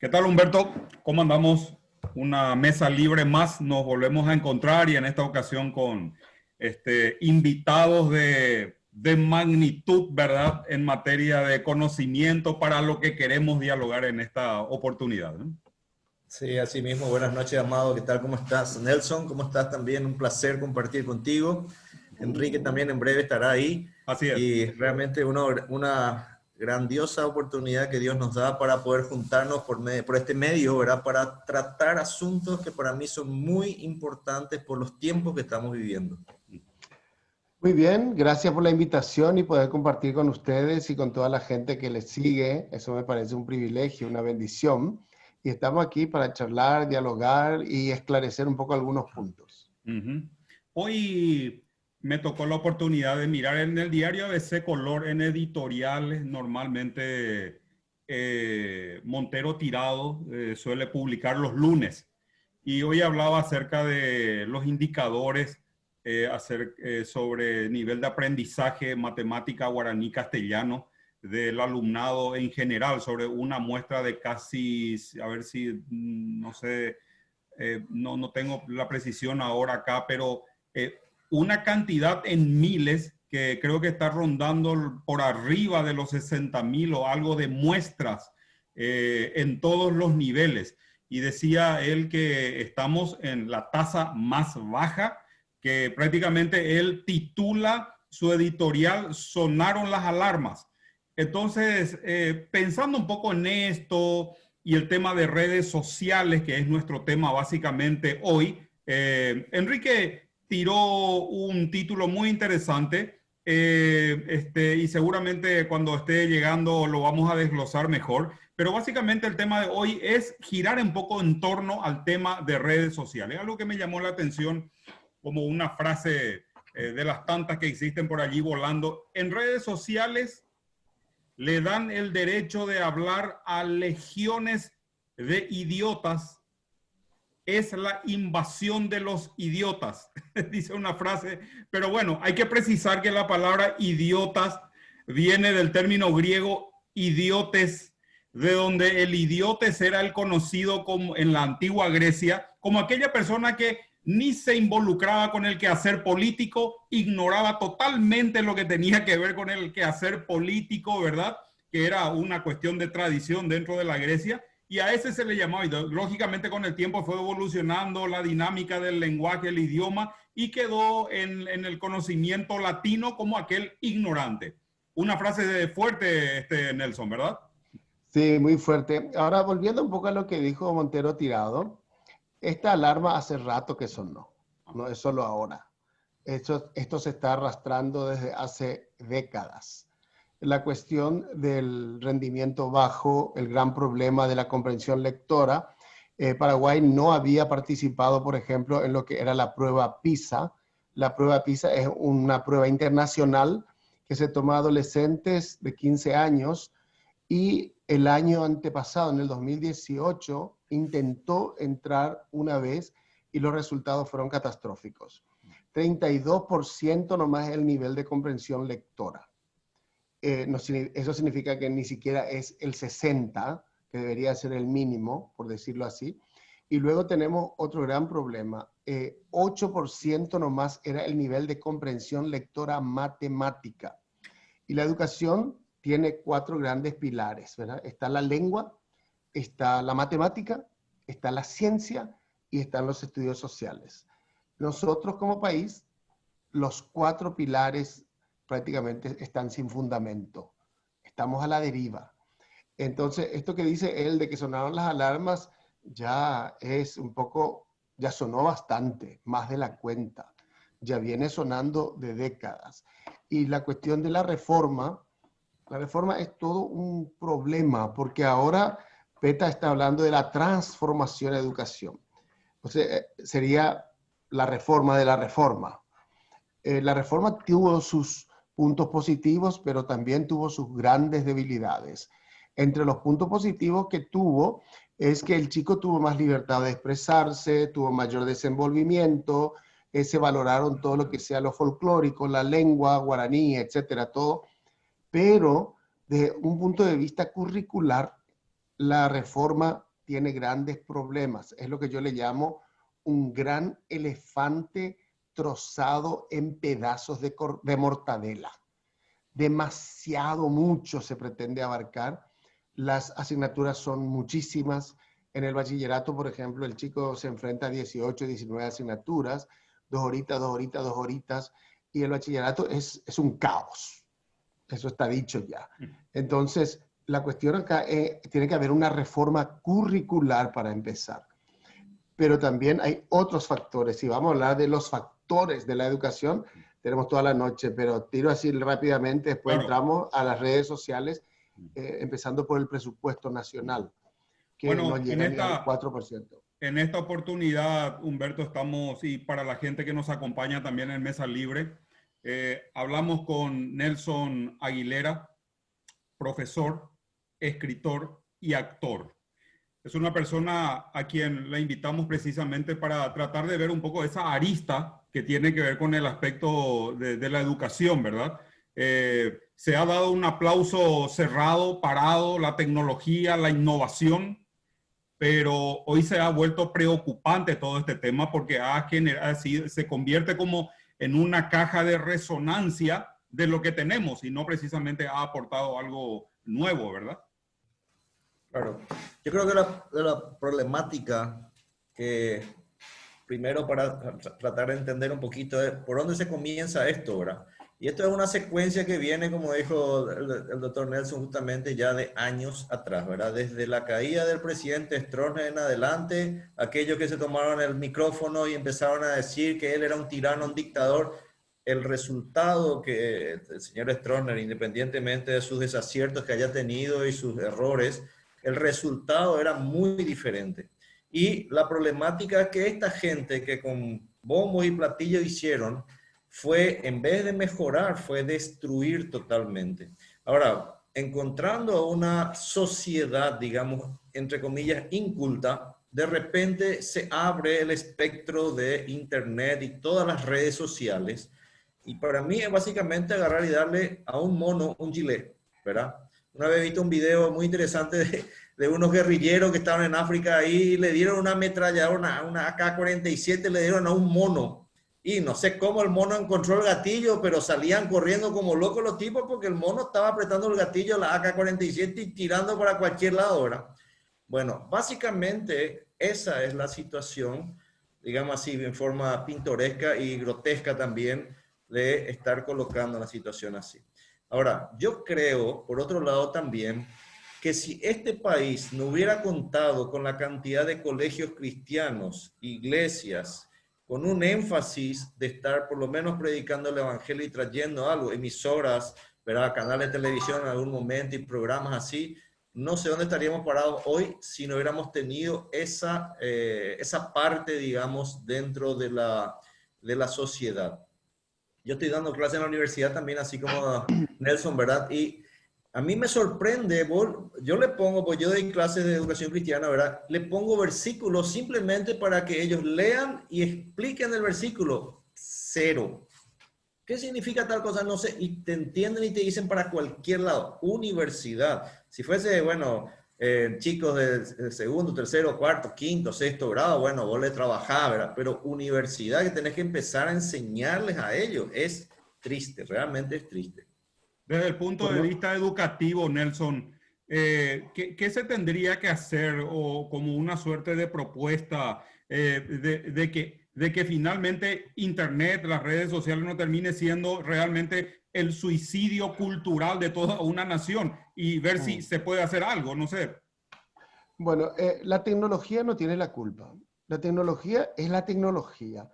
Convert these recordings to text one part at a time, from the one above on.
¿Qué tal, Humberto? ¿Cómo andamos? Una mesa libre más. Nos volvemos a encontrar y en esta ocasión con invitados de magnitud, ¿verdad? En materia de conocimiento para lo que queremos dialogar en esta oportunidad, ¿no? Sí, así mismo. Buenas noches, Amado. ¿Qué tal? ¿Cómo estás? Nelson, ¿cómo estás también? Un placer compartir contigo. Enrique también en breve estará ahí. Así es. Y realmente una grandiosa oportunidad que Dios nos da para poder juntarnos por este medio, ¿verdad? Para tratar asuntos que para mí son muy importantes por los tiempos que estamos viviendo. Muy bien, gracias por la invitación y poder compartir con ustedes y con toda la gente que les sigue. Eso me parece un privilegio, una bendición. Y estamos aquí para charlar, dialogar y esclarecer un poco algunos puntos. Hoy me tocó la oportunidad de mirar en el diario ABC Color, en editoriales. Normalmente Montero Tirado suele publicar los lunes. Y hoy hablaba acerca de los indicadores sobre nivel de aprendizaje, matemática, guaraní, castellano, del alumnado en general, sobre una muestra de casi, a ver si, no sé, no tengo la precisión ahora acá, pero una cantidad en miles que creo que está rondando por arriba de los 60,000 o algo de muestras en todos los niveles. Y decía él que estamos en la tasa más baja, que prácticamente él titula su editorial "Sonaron las alarmas". Entonces, pensando un poco en esto y el tema de redes sociales, que es nuestro tema básicamente hoy, Enrique tiró un título muy interesante y seguramente cuando esté llegando lo vamos a desglosar mejor, pero básicamente el tema de hoy es girar un poco en torno al tema de redes sociales. Algo que me llamó la atención como una frase de las tantas que existen por allí volando. En redes sociales le dan el derecho de hablar a legiones de idiotas. Es la invasión de los idiotas, dice una frase. Pero bueno, hay que precisar que la palabra idiotas viene del término griego idiotes, de donde el idiotes era el conocido como, en la antigua Grecia, como aquella persona que ni se involucraba con el quehacer político, ignoraba totalmente lo que tenía que ver con el quehacer político, ¿verdad? Que era una cuestión de tradición dentro de la Grecia, y a ese se le llamaba. Y lógicamente con el tiempo fue evolucionando la dinámica del lenguaje, el idioma, y quedó en el conocimiento latino como aquel ignorante. Una frase fuerte, Nelson, ¿verdad? Sí, muy fuerte. Ahora, volviendo un poco a lo que dijo Montero Tirado, esta alarma hace rato que sonó, no es solo ahora. Esto se está arrastrando desde hace décadas. La cuestión del rendimiento bajo, el gran problema de la comprensión lectora. Paraguay no había participado, por ejemplo, en lo que era la prueba PISA. La prueba PISA es una prueba internacional que se toma a adolescentes de 15 años y el año antepasado, en el 2018, intentó entrar una vez y los resultados fueron catastróficos. 32% nomás es el nivel de comprensión lectora. Eso significa que ni siquiera es el 60%, que debería ser el mínimo, por decirlo así. Y luego tenemos otro gran problema. 8% nomás era el nivel de comprensión lectora matemática. Y la educación tiene 4 grandes pilares, ¿verdad? Está la lengua, está la matemática, está la ciencia y están los estudios sociales. Nosotros como país, los 4 pilares prácticamente están sin fundamento. Estamos a la deriva. Entonces, esto que dice él de que sonaron las alarmas ya es un poco, ya sonó bastante, más de la cuenta. Ya viene sonando de décadas. Y la cuestión de la reforma es todo un problema, porque ahora PETA está hablando de la transformación de educación. Entonces, sería la reforma de la reforma. La reforma tuvo sus puntos positivos, pero también tuvo sus grandes debilidades. Entre los puntos positivos que tuvo es que el chico tuvo más libertad de expresarse, tuvo mayor desenvolvimiento, se valoraron todo lo que sea lo folclórico, la lengua, guaraní, etcétera, todo. Pero desde un punto de vista curricular, la reforma tiene grandes problemas. Es lo que yo le llamo un gran elefante trozado en pedazos de mortadela. Demasiado mucho se pretende abarcar. Las asignaturas son muchísimas. En el bachillerato, por ejemplo, el chico se enfrenta a 18, 19 asignaturas, 2 horitas, 2 horitas, 2 horitas, y el bachillerato es un caos. Eso está dicho ya. Entonces, la cuestión acá es, tiene que haber una reforma curricular para empezar. Pero también hay otros factores. Si vamos a hablar de los factores de la educación, tenemos toda la noche, pero tiro así rápidamente, después Claro. entramos a las redes sociales, empezando por el presupuesto nacional, que Bueno, no llega ni al 4%. En esta oportunidad, Humberto, estamos, y para la gente que nos acompaña también en Mesa Libre, hablamos con Nelson Aguilera, profesor, escritor y actor. Es una persona a quien le invitamos precisamente para tratar de ver un poco esa arista que tiene que ver con el aspecto de la educación, ¿verdad? Se ha dado un aplauso cerrado, parado, la tecnología, la innovación, pero hoy se ha vuelto preocupante todo este tema porque se convierte como en una caja de resonancia de lo que tenemos y no precisamente ha aportado algo nuevo, ¿verdad? Claro. Yo creo que la problemática que primero para tratar de entender un poquito es por dónde se comienza esto, ¿verdad? Y esto es una secuencia que viene, como dijo el doctor Nelson, justamente ya de años atrás, ¿verdad? Desde la caída del presidente Stroessner en adelante, aquellos que se tomaron el micrófono y empezaron a decir que él era un tirano, un dictador, el resultado que el señor Stroessner, independientemente de sus desaciertos que haya tenido y sus errores, el resultado era muy diferente. Y la problemática es que esta gente que con bombos y platillos hicieron fue, en vez de mejorar, fue destruir totalmente. Ahora, encontrando una sociedad, digamos, entre comillas, inculta, de repente se abre el espectro de Internet y todas las redes sociales. Y para mí es básicamente agarrar y darle a un mono un gilet, ¿verdad? Una vez he visto un video muy interesante de unos guerrilleros que estaban en África ahí y le dieron una ametralladora, una AK-47, le dieron a un mono. Y no sé cómo el mono encontró el gatillo, pero salían corriendo como locos los tipos porque el mono estaba apretando el gatillo, la AK-47 y tirando para cualquier lado, ¿verdad? Bueno, básicamente esa es la situación, digamos así, en forma pintoresca y grotesca también, de estar colocando la situación así. Ahora, yo creo, por otro lado también, que si este país no hubiera contado con la cantidad de colegios cristianos, iglesias, con un énfasis de estar por lo menos predicando el evangelio y trayendo algo, emisoras, ¿verdad? Canales de televisión en algún momento y programas así, no sé dónde estaríamos parados hoy si no hubiéramos tenido esa parte, digamos, dentro de la sociedad. Yo estoy dando clases en la universidad también, así como Nelson, ¿verdad? Y a mí me sorprende, yo le pongo, pues yo doy clases de educación cristiana, ¿verdad? Le pongo versículos simplemente para que ellos lean y expliquen el versículo. Cero. ¿Qué significa tal cosa? No sé. Y te entienden y te dicen para cualquier lado. Universidad. Si fuese, bueno, chicos de segundo, tercero, cuarto, quinto, sexto grado, bueno, vos le trabajás, ¿verdad? Pero universidad, que tenés que empezar a enseñarles a ellos. Es triste, realmente es triste. Desde el punto de vista educativo, Nelson, ¿qué se tendría que hacer o como una suerte de propuesta de que finalmente Internet, las redes sociales no termine siendo realmente el suicidio cultural de toda una nación y ver si se puede hacer algo? No sé. Bueno, la tecnología no tiene la culpa. La tecnología es la tecnología.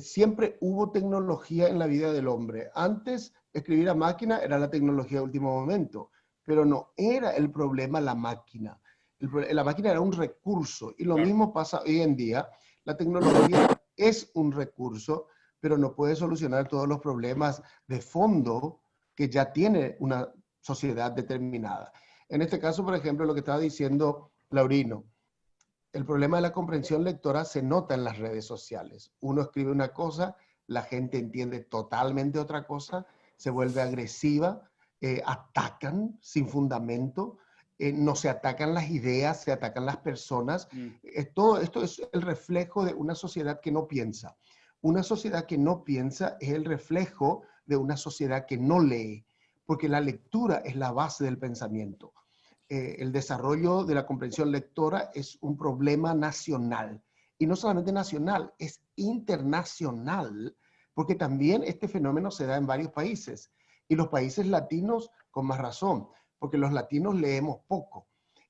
Siempre hubo tecnología en la vida del hombre. Antes, escribir a máquina era la tecnología de último momento, pero no era el problema la máquina. La máquina era un recurso y lo mismo pasa hoy en día. La tecnología es un recurso, pero no puede solucionar todos los problemas de fondo que ya tiene una sociedad determinada. En este caso, por ejemplo, lo que estaba diciendo Laurino, el problema de la comprensión lectora se nota en las redes sociales. Uno escribe una cosa, la gente entiende totalmente otra cosa, se vuelve agresiva, atacan sin fundamento, no se atacan las ideas, se atacan las personas. Todo esto es el reflejo de una sociedad que no piensa. Una sociedad que no piensa es el reflejo de una sociedad que no lee, porque la lectura es la base del pensamiento. El desarrollo de la comprensión lectora es un problema nacional. Y no solamente nacional, es internacional, porque también este fenómeno se da en varios países. Y los países latinos, con más razón, porque los latinos leemos poco.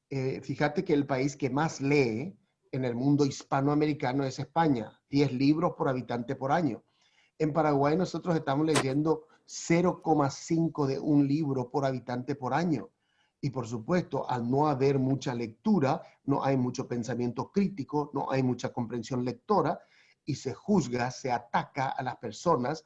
Fíjate que el país que más lee en el mundo hispanoamericano es España, 10 libros por habitante por año. En Paraguay nosotros estamos leyendo 0,5 de un libro por habitante por año. Y por supuesto, al no haber mucha lectura, no hay mucho pensamiento crítico, no hay mucha comprensión lectora, y se juzga, se ataca a las personas,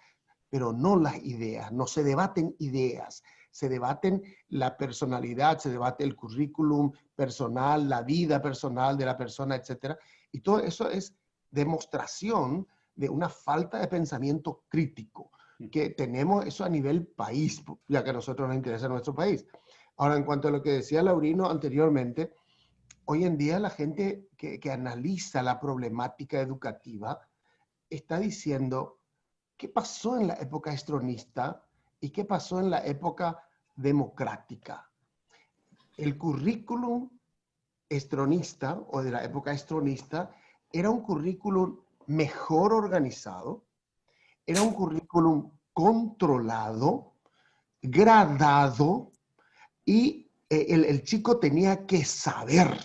pero no las ideas, no se debaten ideas, se debaten la personalidad, se debate el currículum personal, la vida personal de la persona, etc. Y todo eso es demostración de una falta de pensamiento crítico, que tenemos eso a nivel país, ya que a nosotros nos interesa nuestro país. Ahora, en cuanto a lo que decía Laurino anteriormente, hoy en día la gente que analiza la problemática educativa está diciendo qué pasó en la época estronista y qué pasó en la época democrática. El currículum estronista o de la época estronista era un currículum mejor organizado, era un currículum controlado, gradado, y el chico tenía que saber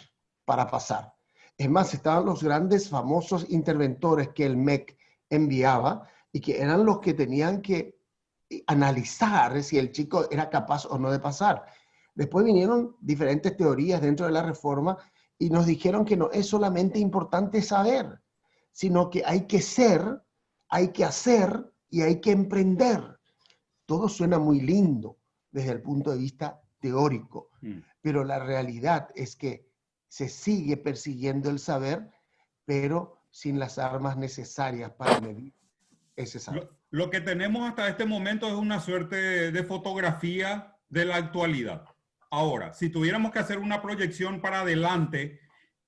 para pasar. Es más, estaban los grandes famosos interventores que el MEC enviaba y que eran los que tenían que analizar si el chico era capaz o no de pasar. Después vinieron diferentes teorías dentro de la reforma y nos dijeron que no es solamente importante saber, sino que hay que ser, hay que hacer y hay que emprender. Todo suena muy lindo desde el punto de vista teórico, pero la realidad es que se sigue persiguiendo el saber, pero sin las armas necesarias para medir ese saber. Lo que tenemos hasta este momento es una suerte de fotografía de la actualidad. Ahora, si tuviéramos que hacer una proyección para adelante,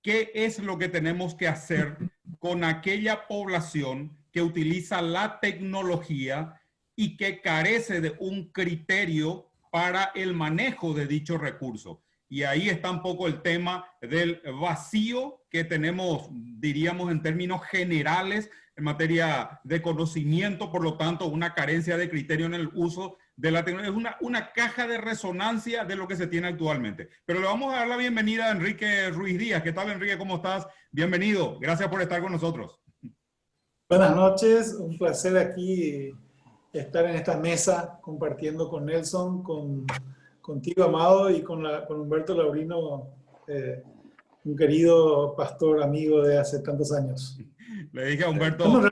¿qué es lo que tenemos que hacer con aquella población que utiliza la tecnología y que carece de un criterio para el manejo de dicho recurso? Y ahí está un poco el tema del vacío que tenemos, diríamos en términos generales, en materia de conocimiento, por lo tanto, una carencia de criterio en el uso de la tecnología. Es una caja de resonancia de lo que se tiene actualmente. Pero le vamos a dar la bienvenida a Enrique Ruiz Díaz. ¿Qué tal, Enrique? ¿Cómo estás? Bienvenido. Gracias por estar con nosotros. Buenas noches. Un placer aquí estar en esta mesa compartiendo con Nelson, contigo, Amado, y con Humberto Laurino, un querido pastor amigo de hace tantos años. Le dije a Humberto,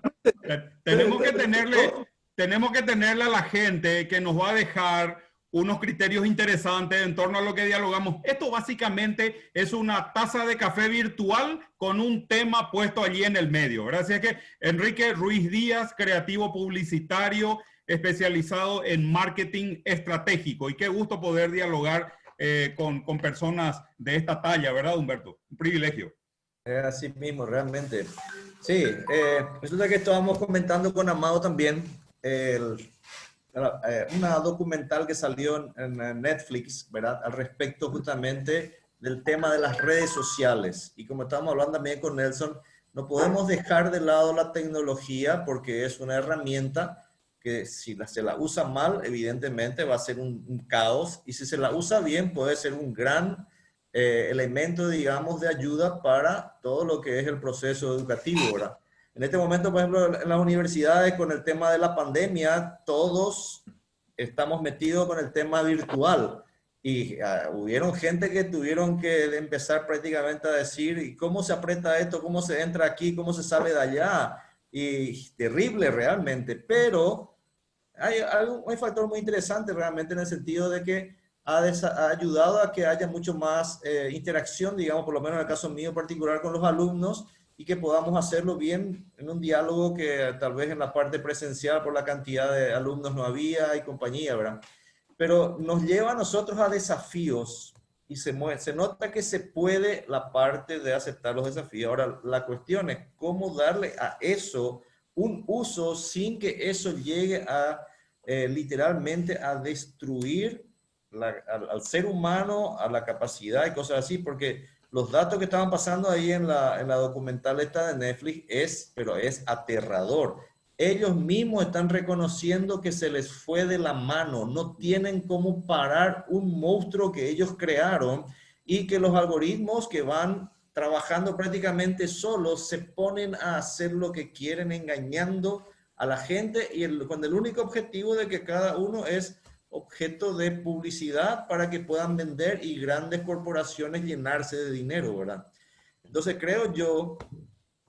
tenemos que tenerle a la gente que nos va a dejar unos criterios interesantes en torno a lo que dialogamos. Esto básicamente es una taza de café virtual con un tema puesto allí en el medio, ¿verdad? Así es que Enrique Ruiz Díaz, creativo publicitario, especializado en marketing estratégico. Y qué gusto poder dialogar con personas de esta talla, ¿verdad, Humberto? Un privilegio. Así mismo, realmente. Sí, resulta que estábamos comentando con Amado también una documental que salió en Netflix, ¿verdad? Al respecto justamente del tema de las redes sociales. Y como estábamos hablando también con Nelson, no podemos dejar de lado la tecnología porque es una herramienta que si se la usa mal, evidentemente va a ser un caos. Y si se la usa bien, puede ser un gran elemento, digamos, de ayuda para todo lo que es el proceso educativo, ¿verdad? En este momento, por ejemplo, en las universidades, con el tema de la pandemia, todos estamos metidos con el tema virtual. Y hubieron gente que tuvieron que empezar prácticamente a decir, ¿y cómo se aprieta esto? ¿Cómo se entra aquí? ¿Cómo se sale de allá? Y terrible realmente. Pero hay un factor muy interesante realmente en el sentido de que ha ayudado a que haya mucho más interacción, digamos, por lo menos en el caso mío particular con los alumnos, y que podamos hacerlo bien en un diálogo que tal vez en la parte presencial por la cantidad de alumnos no había y compañía, ¿verdad? Pero nos lleva a nosotros a desafíos y se mueve. Se nota que se puede la parte de aceptar los desafíos. Ahora, la cuestión es cómo darle a eso un uso sin que eso llegue a literalmente a destruir al ser humano, a la capacidad y cosas así, porque los datos que estaban pasando ahí en la documental esta de Netflix pero es aterrador. Ellos mismos están reconociendo que se les fue de la mano, no tienen cómo parar un monstruo que ellos crearon y que los algoritmos que van trabajando prácticamente solos se ponen a hacer lo que quieren engañando a la gente y con el único objetivo de que cada uno es objeto de publicidad para que puedan vender y grandes corporaciones llenarse de dinero, ¿verdad? Entonces creo yo,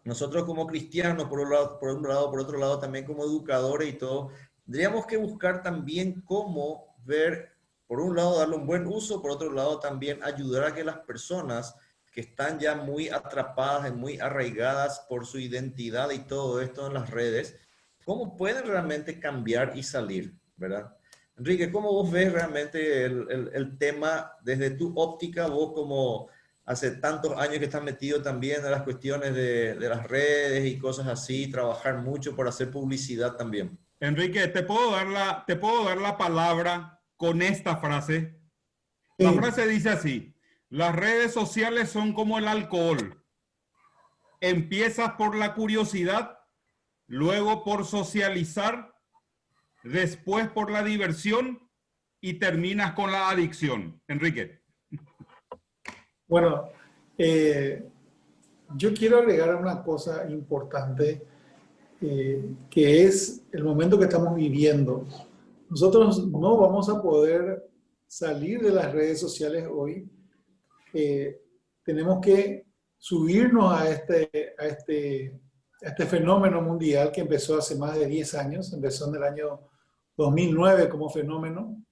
nosotros como cristianos, por otro lado también como educadores y todo, tendríamos que buscar también cómo ver, por un lado darle un buen uso, por otro lado también ayudar a que las personas que están ya muy atrapadas, muy arraigadas por su identidad y todo esto en las redes, cómo pueden realmente cambiar y salir, ¿verdad? Enrique, ¿cómo vos ves realmente el tema desde tu óptica, vos como hace tantos años que estás metido también en las cuestiones de las redes y cosas así, trabajar mucho por hacer publicidad también? Enrique, te puedo dar la palabra con esta frase. La Sí. frase dice así: las redes sociales son como el alcohol. Empiezas por la curiosidad, luego por socializar, después por la diversión y terminas con la adicción. Enrique. Bueno, yo quiero agregar una cosa importante, que es el momento que estamos viviendo. Nosotros no vamos a poder salir de las redes sociales hoy. Tenemos que subirnos a este fenómeno mundial que empezó hace más de 10 años, empezó en el año 2009 como fenómeno,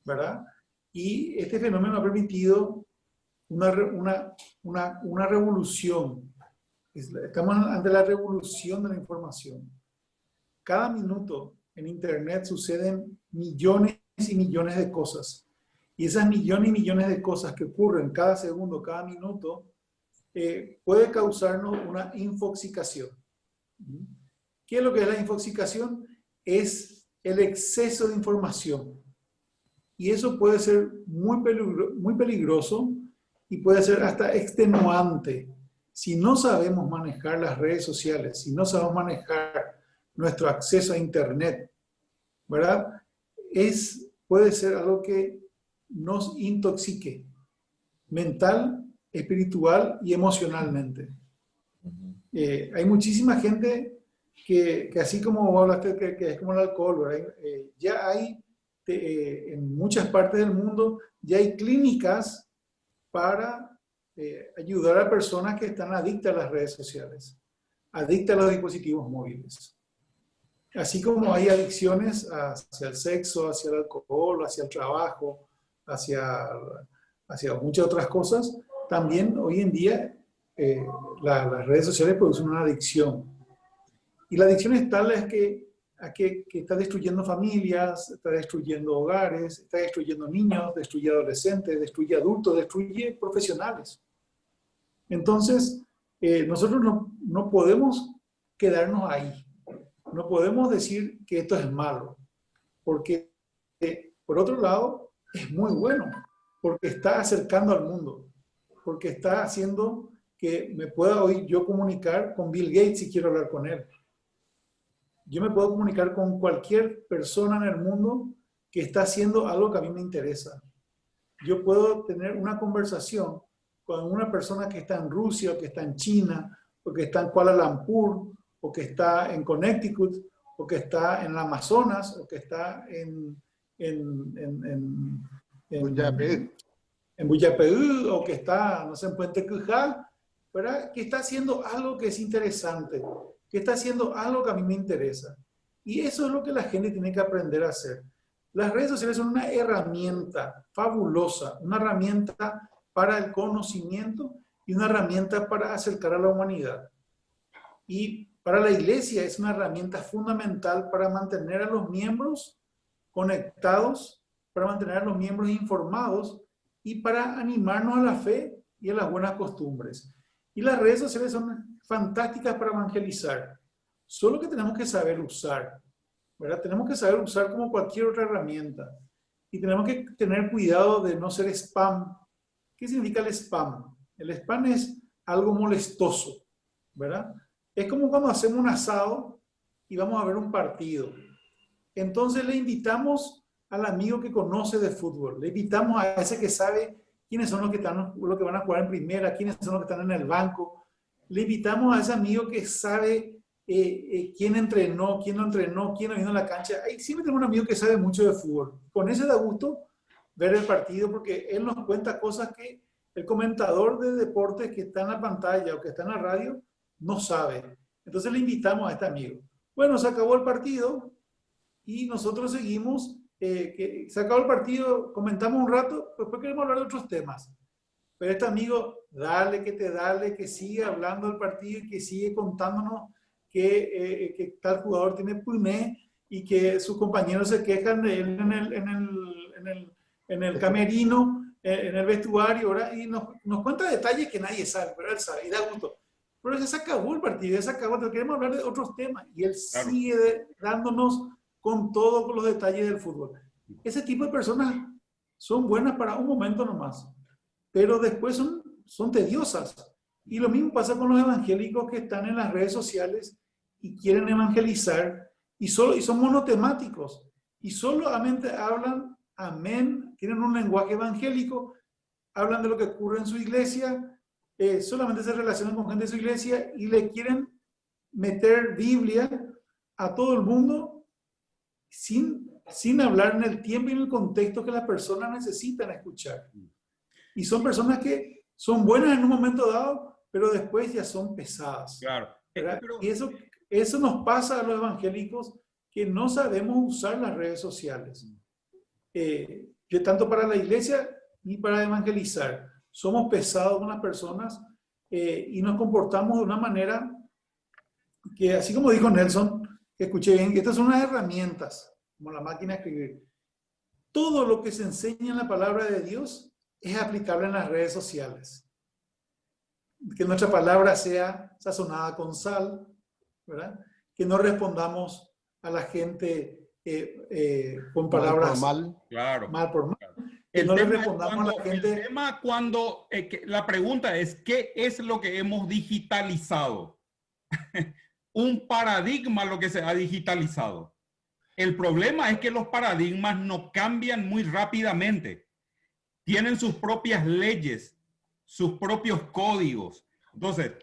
¿verdad? Y este fenómeno ha permitido una revolución. Estamos ante la revolución de la información. Cada minuto en Internet suceden millones y millones de cosas. Y esas millones y millones de cosas que ocurren cada segundo, cada minuto, puede causarnos una infoxicación. ¿Qué es lo que es la infoxicación? Es el exceso de información. Y eso puede ser muy peligroso y puede ser hasta extenuante. Si no sabemos manejar las redes sociales, si no sabemos manejar nuestro acceso a Internet, ¿verdad? Puede ser algo que nos intoxique mental, espiritual y emocionalmente. Hay muchísima gente que así como vos hablaste, que es como el alcohol, ¿verdad? Ya hay, en muchas partes del mundo, ya hay clínicas para ayudar a personas que están adictas a las redes sociales, adictas a los dispositivos móviles. Así como hay adicciones hacia el sexo, hacia el alcohol, hacia el trabajo, hacia muchas otras cosas, también hoy en día las redes sociales producen una adicción. Y la adicción es tal que está destruyendo familias, está destruyendo hogares, está destruyendo niños, destruye adolescentes, destruye adultos, destruye profesionales. Entonces, nosotros no podemos quedarnos ahí. No podemos decir que esto es malo, porque por otro lado es muy bueno, porque está acercando al mundo, porque está haciendo que me pueda hoy yo comunicar con Bill Gates si quiero hablar con él. Yo me puedo comunicar con cualquier persona en el mundo que está haciendo algo que a mí me interesa. Yo puedo tener una conversación con una persona que está en Rusia, o que está en China, o que está en Kuala Lumpur, o que está en Connecticut, o que está en el Amazonas, o que está en Buyapeú, o que está, no sé, en Puente Cujal, ¿verdad? Que está haciendo algo que es interesante, que está haciendo algo que a mí me interesa. Y eso es lo que la gente tiene que aprender a hacer. Las redes sociales son una herramienta fabulosa, una herramienta para el conocimiento y una herramienta para acercar a la humanidad. Y para la iglesia es una herramienta fundamental para mantener a los miembros conectados, para mantener a los miembros informados y para animarnos a la fe y a las buenas costumbres. Y las redes sociales son fantásticas para evangelizar, solo que tenemos que saber usar, ¿verdad? Tenemos que saber usar como cualquier otra herramienta y tenemos que tener cuidado de no ser spam. ¿Qué significa el spam? El spam es algo molestoso, ¿verdad? Es como cuando hacemos un asado y vamos a ver un partido. Entonces le invitamos al amigo que conoce de fútbol, le invitamos a ese que sabe quiénes son los que van a jugar en primera, quiénes son los que están en el banco. Le invitamos a ese amigo que sabe quién entrenó, quién no entrenó, quién no vino a la cancha. Ahí siempre tenemos un amigo que sabe mucho de fútbol. Con ese da gusto ver el partido porque él nos cuenta cosas que el comentador de deportes que está en la pantalla o que está en la radio no sabe. Entonces le invitamos a este amigo. Bueno, se acabó el partido y nosotros seguimos. Se acabó el partido, comentamos un rato, después queremos hablar de otros temas. Pero este amigo, dale, que sigue hablando del partido y que sigue contándonos que tal jugador tiene pulmé y que sus compañeros se quejan de él en el camerino, en el vestuario, ¿verdad? Y nos cuenta detalles que nadie sabe, pero él sabe y da gusto. Pero ya se acabó el partido, ya se acabó, queremos hablar de otros temas y él sigue dándonos con todo, con los detalles del fútbol. Ese tipo de personas son buenas para un momento nomás, pero después son tediosas. Y lo mismo pasa con los evangélicos que están en las redes sociales y quieren evangelizar y son monotemáticos y solamente hablan amén, tienen un lenguaje evangélico, hablan de lo que ocurre en su iglesia, solamente se relacionan con gente de su iglesia y le quieren meter Biblia a todo el mundo sin hablar en el tiempo y en el contexto que las personas necesitan escuchar. Y son personas que son buenas en un momento dado, pero después ya son pesadas. Claro. Y eso nos pasa a los evangélicos que no sabemos usar las redes sociales. Tanto para la iglesia ni para evangelizar. Somos pesados con las personas y nos comportamos de una manera que, así como dijo Nelson, que escuché bien, que estas son unas herramientas, como la máquina de escribir. Todo lo que se enseña en la palabra de Dios es aplicable en las redes sociales. Que nuestra palabra sea sazonada con sal, ¿verdad? Que no respondamos a la gente con palabras mal por mal. Claro. Que no le respondamos a la gente. El tema la pregunta es, ¿qué es lo que hemos digitalizado? Un paradigma lo que se ha digitalizado. El problema es que los paradigmas no cambian muy rápidamente. Tienen sus propias leyes, sus propios códigos. Entonces,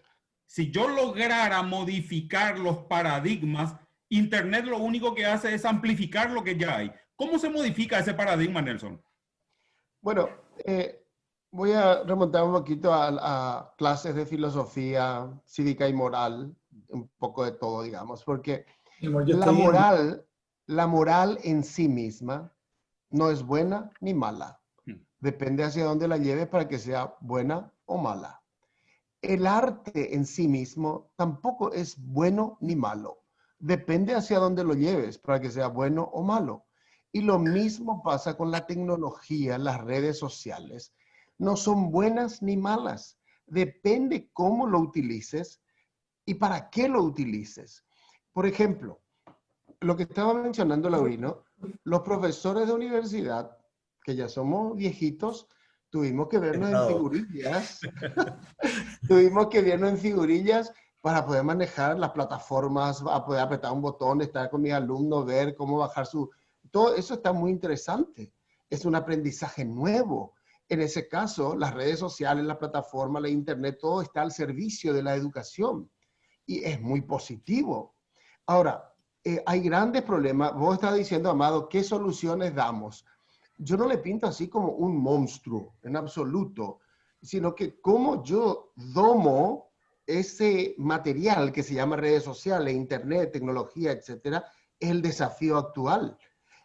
si yo lograra modificar los paradigmas, Internet lo único que hace es amplificar lo que ya hay. ¿Cómo se modifica ese paradigma, Nelson? Bueno, voy a remontar un poquito a clases de filosofía cívica y moral, un poco de todo, digamos, porque la moral en sí misma no es buena ni mala. Depende hacia dónde la lleves para que sea buena o mala. El arte en sí mismo tampoco es bueno ni malo. Depende hacia dónde lo lleves para que sea bueno o malo. Y lo mismo pasa con la tecnología, las redes sociales. No son buenas ni malas. Depende cómo lo utilices y para qué lo utilices. Por ejemplo, lo que estaba mencionando Laurino, los profesores de universidad, que ya somos viejitos, tuvimos que vernos en figurillas. Tuvimos que vernos en figurillas para poder manejar las plataformas, a poder apretar un botón, estar con mis alumnos, ver cómo bajar su... Todo eso está muy interesante. Es un aprendizaje nuevo. En ese caso, las redes sociales, la plataforma, la internet, todo está al servicio de la educación. Y es muy positivo. Ahora, hay grandes problemas. Vos estás diciendo, Amado, ¿qué soluciones damos? Yo no le pinto así como un monstruo, en absoluto, sino que cómo yo domo ese material que se llama redes sociales, internet, tecnología, etcétera, es el desafío actual.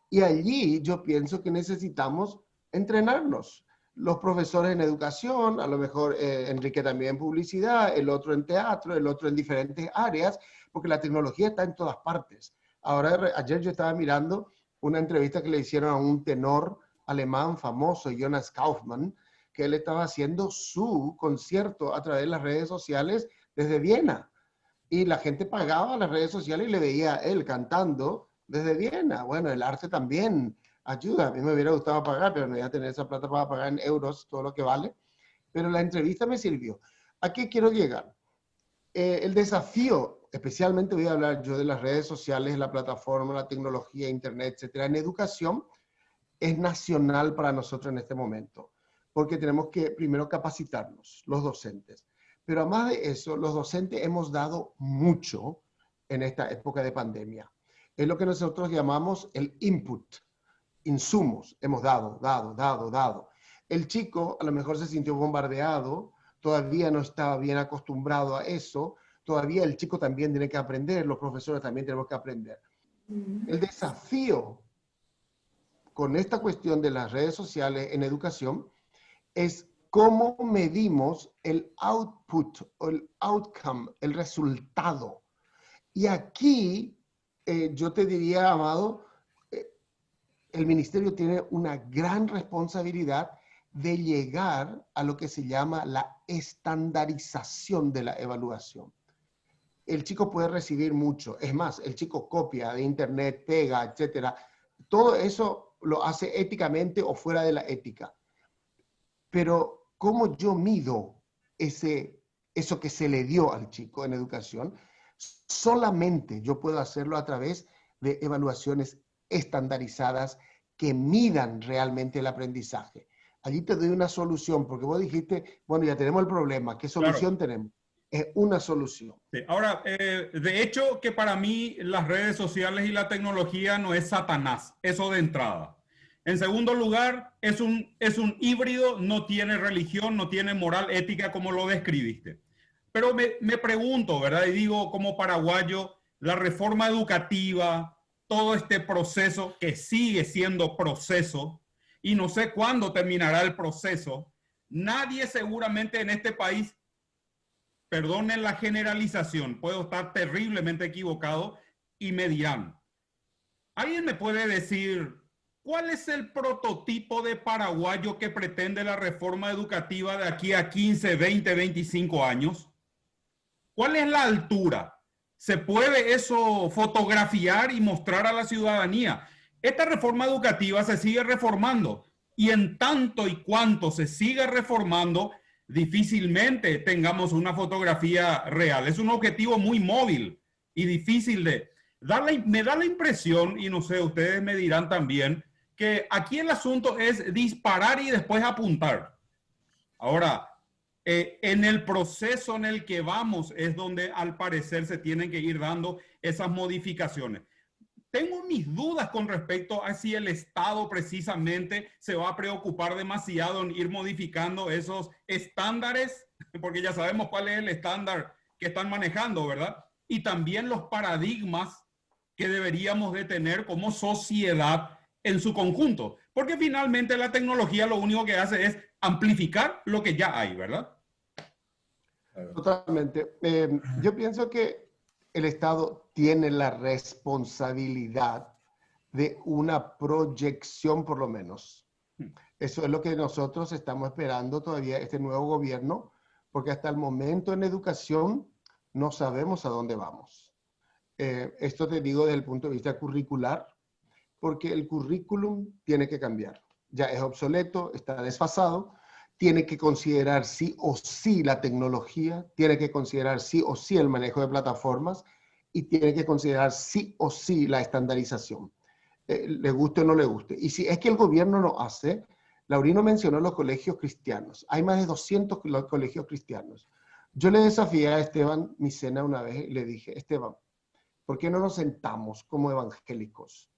Y allí yo pienso que necesitamos entrenarnos. Los profesores en educación, a lo mejor Enrique también en publicidad, el otro en teatro, el otro en diferentes áreas, porque la tecnología está en todas partes. Ahora, ayer yo estaba mirando una entrevista que le hicieron a un tenor alemán famoso, Jonas Kaufmann, que él estaba haciendo su concierto a través de las redes sociales desde Viena. Y la gente pagaba las redes sociales y le veía a él cantando desde Viena. Bueno, el arte también ayuda. A mí me hubiera gustado pagar, pero no voy a tener esa plata para pagar en euros todo lo que vale. Pero la entrevista me sirvió. ¿A qué quiero llegar? El desafío, especialmente voy a hablar yo de las redes sociales, la plataforma, la tecnología, internet, etcétera, en educación, es nacional para nosotros en este momento, porque tenemos que primero capacitarnos, los docentes. Pero además de eso, los docentes hemos dado mucho en esta época de pandemia. Es lo que nosotros llamamos el input, insumos. Hemos dado. El chico a lo mejor se sintió bombardeado, todavía no estaba bien acostumbrado a eso, todavía el chico también tiene que aprender, los profesores también tenemos que aprender. El desafío con esta cuestión de las redes sociales en educación es cómo medimos el output o el outcome, el resultado. Y aquí yo te diría, Amado, el ministerio tiene una gran responsabilidad de llegar a lo que se llama la estandarización de la evaluación. El chico puede recibir mucho, es más, el chico copia de internet, pega, etcétera. Todo eso lo hace éticamente o fuera de la ética. Pero ¿cómo yo mido eso que se le dio al chico en educación? Solamente yo puedo hacerlo a través de evaluaciones estandarizadas que midan realmente el aprendizaje. Allí te doy una solución, porque vos dijiste, bueno, ya tenemos el problema, ¿qué solución tenemos? Es una solución. Sí. Ahora, de hecho, que para mí las redes sociales y la tecnología no es Satanás, eso de entrada. En segundo lugar, es un híbrido, no tiene religión, no tiene moral, ética, como lo describiste. Pero me pregunto, ¿verdad? Y digo, como paraguayo, la reforma educativa, todo este proceso que sigue siendo proceso, y no sé cuándo terminará el proceso, nadie seguramente en este país, perdonen la generalización, puedo estar terriblemente equivocado, y me dirán, ¿alguien me puede decir cuál es el prototipo de paraguayo que pretende la reforma educativa de aquí a 15, 20, 25 años? ¿Cuál es la altura? ¿Se puede eso fotografiar y mostrar a la ciudadanía? Esta reforma educativa se sigue reformando y en tanto y cuanto se siga reformando, difícilmente tengamos una fotografía real. Es un objetivo muy móvil y difícil de... Me da la impresión, y no sé, ustedes me dirán también, que aquí el asunto es disparar y después apuntar. Ahora, en el proceso en el que vamos es donde al parecer se tienen que ir dando esas modificaciones. Tengo mis dudas con respecto a si el Estado precisamente se va a preocupar demasiado en ir modificando esos estándares, porque ya sabemos cuál es el estándar que están manejando, ¿verdad? Y también los paradigmas que deberíamos de tener como sociedad en su conjunto, porque finalmente la tecnología lo único que hace es amplificar lo que ya hay, ¿verdad? Totalmente. Yo pienso que el Estado tiene la responsabilidad de una proyección, por lo menos. Eso es lo que nosotros estamos esperando todavía, este nuevo gobierno, porque hasta el momento en educación no sabemos a dónde vamos. Esto te digo desde el punto de vista curricular, porque el currículum tiene que cambiar. Ya es obsoleto, está desfasado, tiene que considerar sí o sí la tecnología, tiene que considerar sí o sí el manejo de plataformas y tiene que considerar sí o sí la estandarización, le guste o no le guste. Y si es que el gobierno lo hace, Laurino mencionó los colegios cristianos. Hay más de 200 colegios cristianos. Yo le desafié a Esteban Micena una vez y le dije, Esteban, ¿por qué no nos sentamos como evangélicos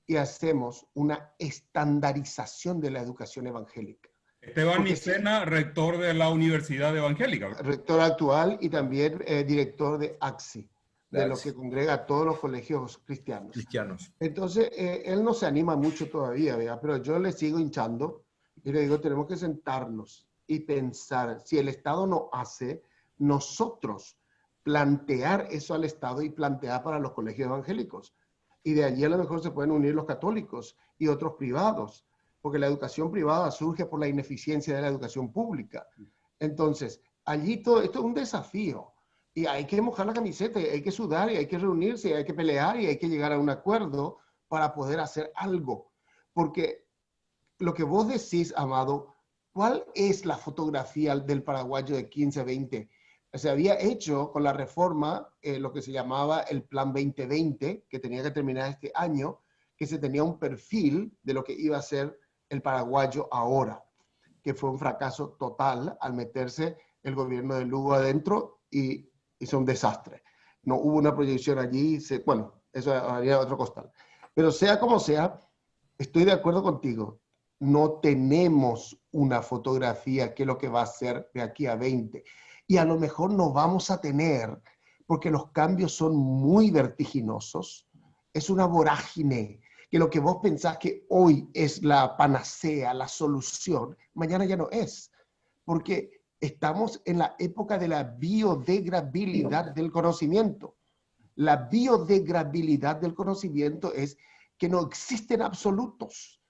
y hacemos una estandarización de la educación evangélica? Esteban Micena, rector de la Universidad Evangélica, ¿verdad? Rector actual y también director de AXI, de lo que congrega a todos los colegios cristianos. Entonces, él no se anima mucho todavía, ¿verdad? Pero yo le sigo hinchando y le digo, tenemos que sentarnos y pensar, si el Estado no hace, nosotros plantear eso al Estado y plantear para los colegios evangélicos. Y de allí a lo mejor se pueden unir los católicos y otros privados. porque la educación privada surge por la ineficiencia de la educación pública. Entonces, allí todo esto es un desafío y hay que mojar la camiseta, y hay que sudar y hay que reunirse, y hay que pelear y hay que llegar a un acuerdo para poder hacer algo. Porque lo que vos decís, Amado, ¿cuál es la fotografía del paraguayo de 15-20? Se había hecho con la reforma lo que se llamaba el Plan 2020, que tenía que terminar este año, que se tenía un perfil de lo que iba a ser el paraguayo ahora, que fue un fracaso total al meterse el gobierno de Lugo adentro y hizo un desastre. No hubo una proyección allí, bueno, eso haría otro costal. Pero sea como sea, estoy de acuerdo contigo. No tenemos una fotografía que es lo que va a ser de aquí a 20. Y a lo mejor no vamos a tener, porque los cambios son muy vertiginosos. Es una vorágine, que lo que vos pensás que hoy es la panacea, la solución, mañana ya no es. Porque estamos en la época de la biodegradabilidad del conocimiento. La biodegradabilidad del conocimiento es que no existen absolutos.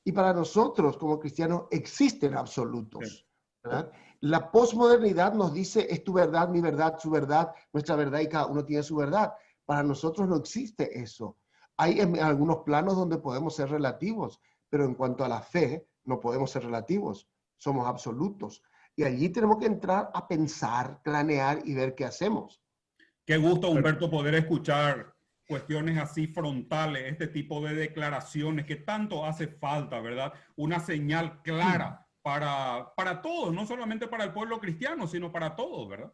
Y para nosotros, como cristianos, existen absolutos, ¿verdad? La posmodernidad nos dice, es tu verdad, mi verdad, su verdad, nuestra verdad, y cada uno tiene su verdad. Para nosotros no existe eso. Hay en algunos planos donde podemos ser relativos, pero en cuanto a la fe, no podemos ser relativos. Somos absolutos. Y allí tenemos que entrar a pensar, planear y ver qué hacemos. Qué gusto, Humberto, poder escuchar cuestiones así frontales, este tipo de declaraciones que tanto hace falta, ¿verdad? Una señal clara para todos, no solamente para el pueblo cristiano, sino para todos, ¿verdad?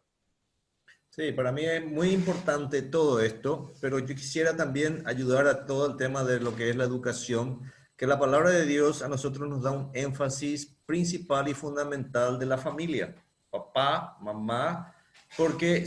Sí, para mí es muy importante todo esto, pero yo quisiera también ayudar a todo el tema de lo que es la educación, que la palabra de Dios a nosotros nos da un énfasis principal y fundamental de la familia, papá, mamá, porque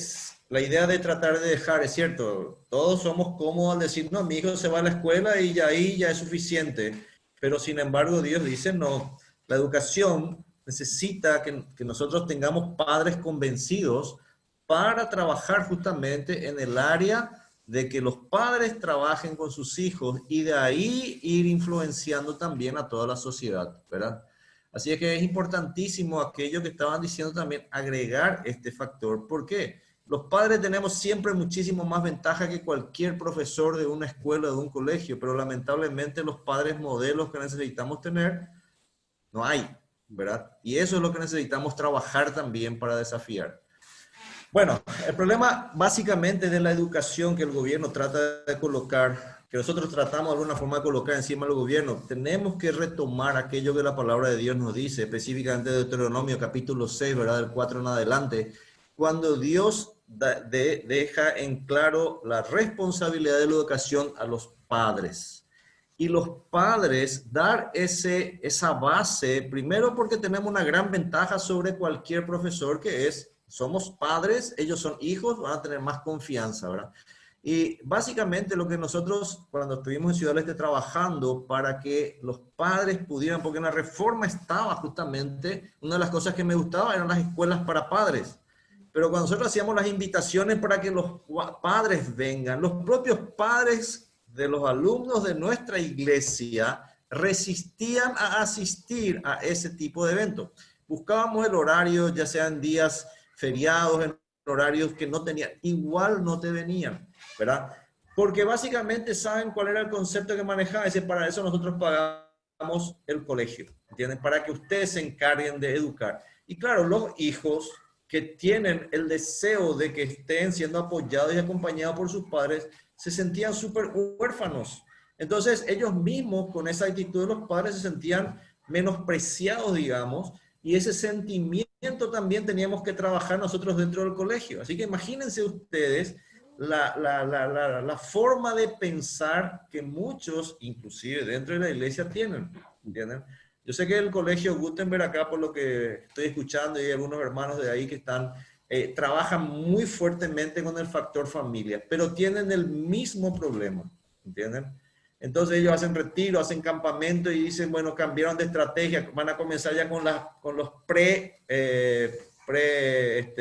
la idea de tratar de dejar, es cierto, todos somos cómodos al decir, no, mi hijo se va a la escuela y ya ahí ya es suficiente, pero sin embargo Dios dice, no, la educación necesita que nosotros tengamos padres convencidos para trabajar justamente en el área de que los padres trabajen con sus hijos y de ahí ir influenciando también a toda la sociedad, ¿verdad? Así es que es importantísimo aquello que estaban diciendo también, agregar este factor. ¿Por qué? Los padres tenemos siempre muchísimo más ventaja que cualquier profesor de una escuela o de un colegio, pero lamentablemente los padres modelos que necesitamos tener no hay, ¿verdad? Y eso es lo que necesitamos trabajar también para desafiar. Bueno, el problema básicamente de la educación que el gobierno trata de colocar, que nosotros tratamos de alguna forma de colocar encima del gobierno, tenemos que retomar aquello que la palabra de Dios nos dice, específicamente de Deuteronomio capítulo 6, ¿verdad? Del 4 en adelante, cuando Dios deja en claro la responsabilidad de la educación a los padres. Y los padres dar esa base, primero porque tenemos una gran ventaja sobre cualquier profesor que es, somos padres, ellos son hijos, van a tener más confianza, ¿verdad? Y básicamente lo que nosotros, cuando estuvimos en Ciudad del Este trabajando para que los padres pudieran, porque en la reforma estaba justamente, una de las cosas que me gustaba eran las escuelas para padres. Pero cuando nosotros hacíamos las invitaciones para que los padres vengan, los propios padres de los alumnos de nuestra iglesia resistían a asistir a ese tipo de eventos. Buscábamos el horario, ya sean días feriados, en horarios que no tenían, igual no te venían, ¿verdad? Porque básicamente saben cuál era el concepto que manejaban, y para eso nosotros pagamos el colegio, ¿entienden? Para que ustedes se encarguen de educar. Y claro, los hijos que tienen el deseo de que estén siendo apoyados y acompañados por sus padres, se sentían súper huérfanos. Entonces, ellos mismos, con esa actitud de los padres, se sentían menospreciados, digamos, y ese sentimiento también teníamos que trabajar nosotros dentro del colegio. Así que imagínense ustedes la forma de pensar que muchos, inclusive dentro de la iglesia, tienen, ¿entienden? Yo sé que el colegio Gutenberg acá, por lo que estoy escuchando, y hay algunos hermanos de ahí que están, trabajan muy fuertemente con el factor familia, pero tienen el mismo problema, ¿entienden? Entonces ellos hacen retiro, hacen campamento y dicen, bueno, cambiaron de estrategia, van a comenzar ya con los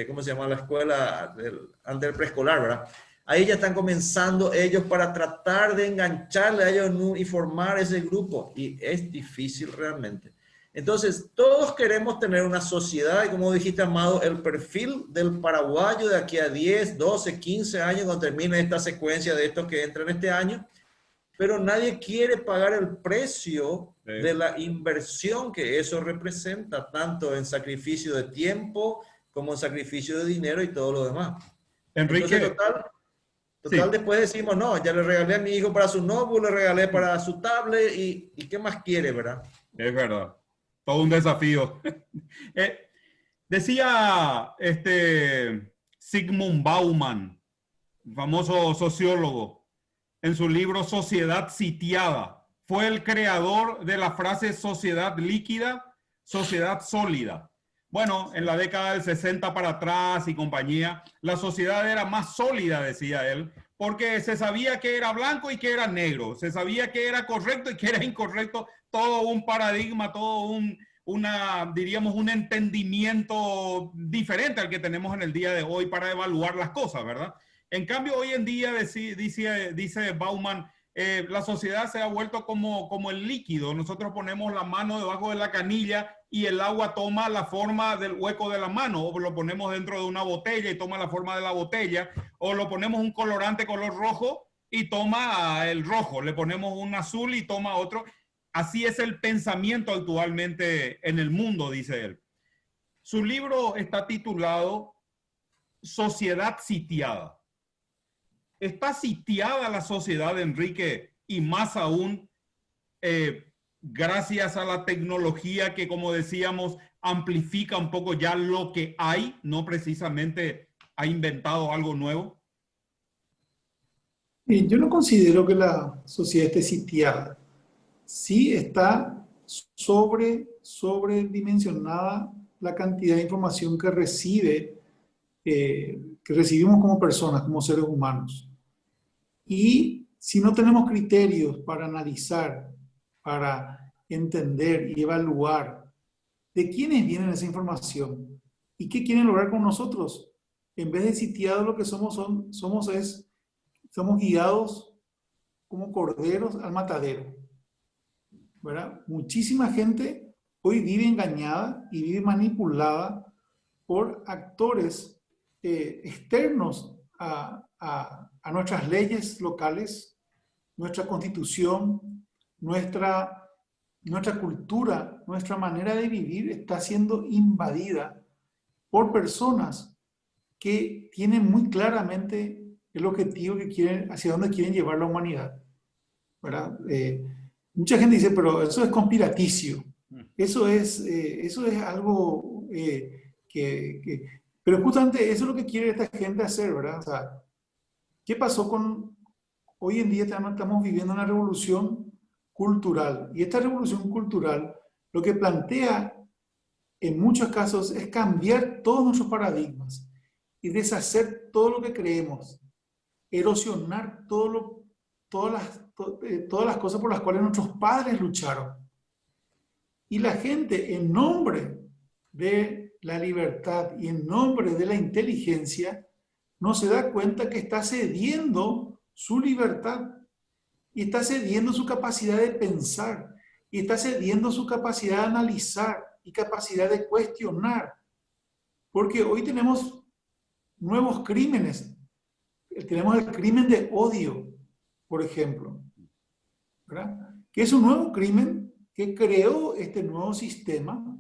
¿cómo se llama la escuela? Antes del preescolar, ¿verdad? ahí ya están comenzando ellos para tratar de engancharle a ellos y formar ese grupo. Y es difícil realmente. Entonces, todos queremos tener una sociedad, y como dijiste, Amado, el perfil del paraguayo de aquí a 10, 12, 15 años, cuando termine esta secuencia de estos que entran este año, pero nadie quiere pagar el precio de la inversión que eso representa, tanto en sacrificio de tiempo como en sacrificio de dinero y todo lo demás. Enrique, Entonces, total, sí, después decimos, no, ya le regalé a mi hijo para su notebook, le regalé para su tablet y ¿qué más quiere, verdad? es verdad. Todo un desafío. Decía Zygmunt Bauman, famoso sociólogo, en su libro Sociedad Sitiada. Fue el creador de la frase sociedad líquida, sociedad sólida. Bueno, en la década del 60 para atrás y compañía, la sociedad era más sólida, decía él, porque se sabía que era blanco y que era negro, se sabía que era correcto y que era incorrecto, todo un paradigma, todo diríamos, un entendimiento diferente al que tenemos en el día de hoy para evaluar las cosas, ¿verdad? En cambio, hoy en día, dice Bauman, la sociedad se ha vuelto como el líquido. Nosotros ponemos la mano debajo de la canilla y el agua toma la forma del hueco de la mano, o lo ponemos dentro de una botella y toma la forma de la botella, o lo ponemos un colorante color rojo y toma el rojo, le ponemos un azul y toma otro. Así es el pensamiento actualmente en el mundo, dice él. Su libro está titulado Sociedad Sitiada. Está sitiada la sociedad, Enrique, y más aún gracias a la tecnología que, como decíamos, amplifica un poco ya lo que hay, no precisamente ha inventado algo nuevo. Yo no considero que la sociedad esté sitiada. Sí está sobredimensionada la cantidad de información que recibimos como personas, como seres humanos. Y si no tenemos criterios para analizar, para entender y evaluar de quiénes viene esa información y qué quieren lograr con nosotros, en vez de sitiados, lo que somos guiados como corderos al matadero, ¿verdad? Muchísima gente hoy vive engañada y vive manipulada por actores externos a nuestras leyes locales, nuestra constitución, nuestra cultura, nuestra manera de vivir está siendo invadida por personas que tienen muy claramente el objetivo que quieren, hacia dónde quieren llevar la humanidad, ¿verdad? Mucha gente dice, pero eso es conspiraticio. Eso es algo pero justamente eso es lo que quiere esta gente hacer, ¿verdad? O sea, ¿qué pasó hoy en día estamos viviendo una revolución cultural? Y esta revolución cultural lo que plantea en muchos casos es cambiar todos nuestros paradigmas y deshacer todo lo que creemos, erosionar todas las cosas por las cuales nuestros padres lucharon. Y la gente, en nombre de la libertad y en nombre de la inteligencia, no se da cuenta que está cediendo su libertad y está cediendo su capacidad de pensar y está cediendo su capacidad de analizar y capacidad de cuestionar. Porque hoy tenemos nuevos crímenes. Tenemos el crimen de odio, por ejemplo, ¿verdad? Que es un nuevo crimen que creó este nuevo sistema.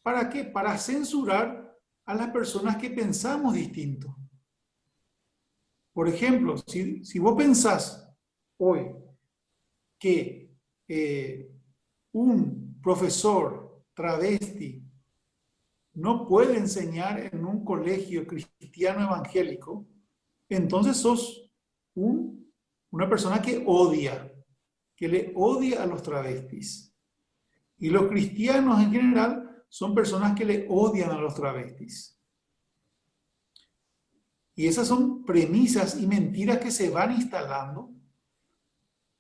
¿Para qué? Para censurar a las personas que pensamos distinto. Por ejemplo, si vos pensás hoy que un profesor travesti no puede enseñar en un colegio cristiano evangélico, entonces sos una persona que le odia a los travestis. Y los cristianos en general son personas que le odian a los travestis. Y esas son premisas y mentiras que se van instalando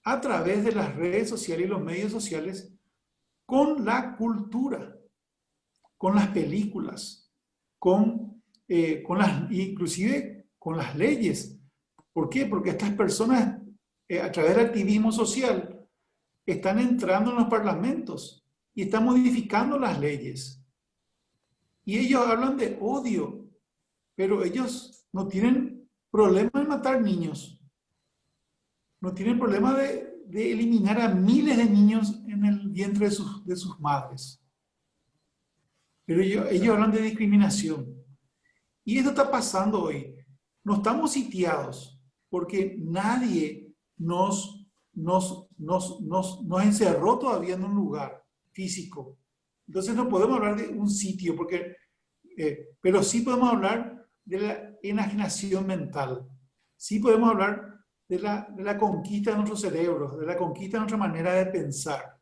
a través de las redes sociales y los medios sociales con la cultura, con las películas, inclusive con las leyes. ¿Por qué? Porque estas personas, a través del activismo social, están entrando en los parlamentos y están modificando las leyes. Y ellos hablan de odio, pero ellos no tienen problema en matar niños. No tienen problema de eliminar a miles de niños en el vientre de sus madres. Pero ellos hablan de discriminación. Y esto está pasando hoy. No estamos sitiados porque nadie nos encerró todavía en un lugar físico. Entonces no podemos hablar de un sitio, pero sí podemos hablar de la enajenación mental. Sí podemos hablar de la conquista de nuestros cerebros, de la conquista de nuestra manera de pensar.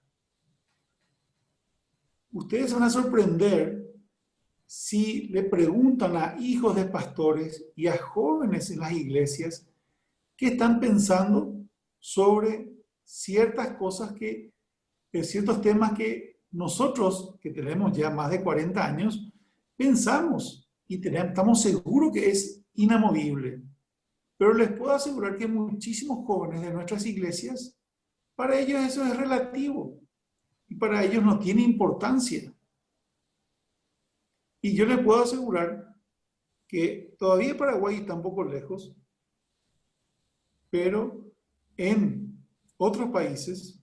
Ustedes se van a sorprender si le preguntan a hijos de pastores y a jóvenes en las iglesias qué están pensando sobre ciertas cosas ciertos temas que nosotros, que tenemos ya más de 40 años, pensamos y estamos seguros que es inamovible. Pero les puedo asegurar que muchísimos jóvenes de nuestras iglesias, para ellos eso es relativo y para ellos no tiene importancia. Y yo les puedo asegurar que todavía Paraguay está un poco lejos, pero en otros países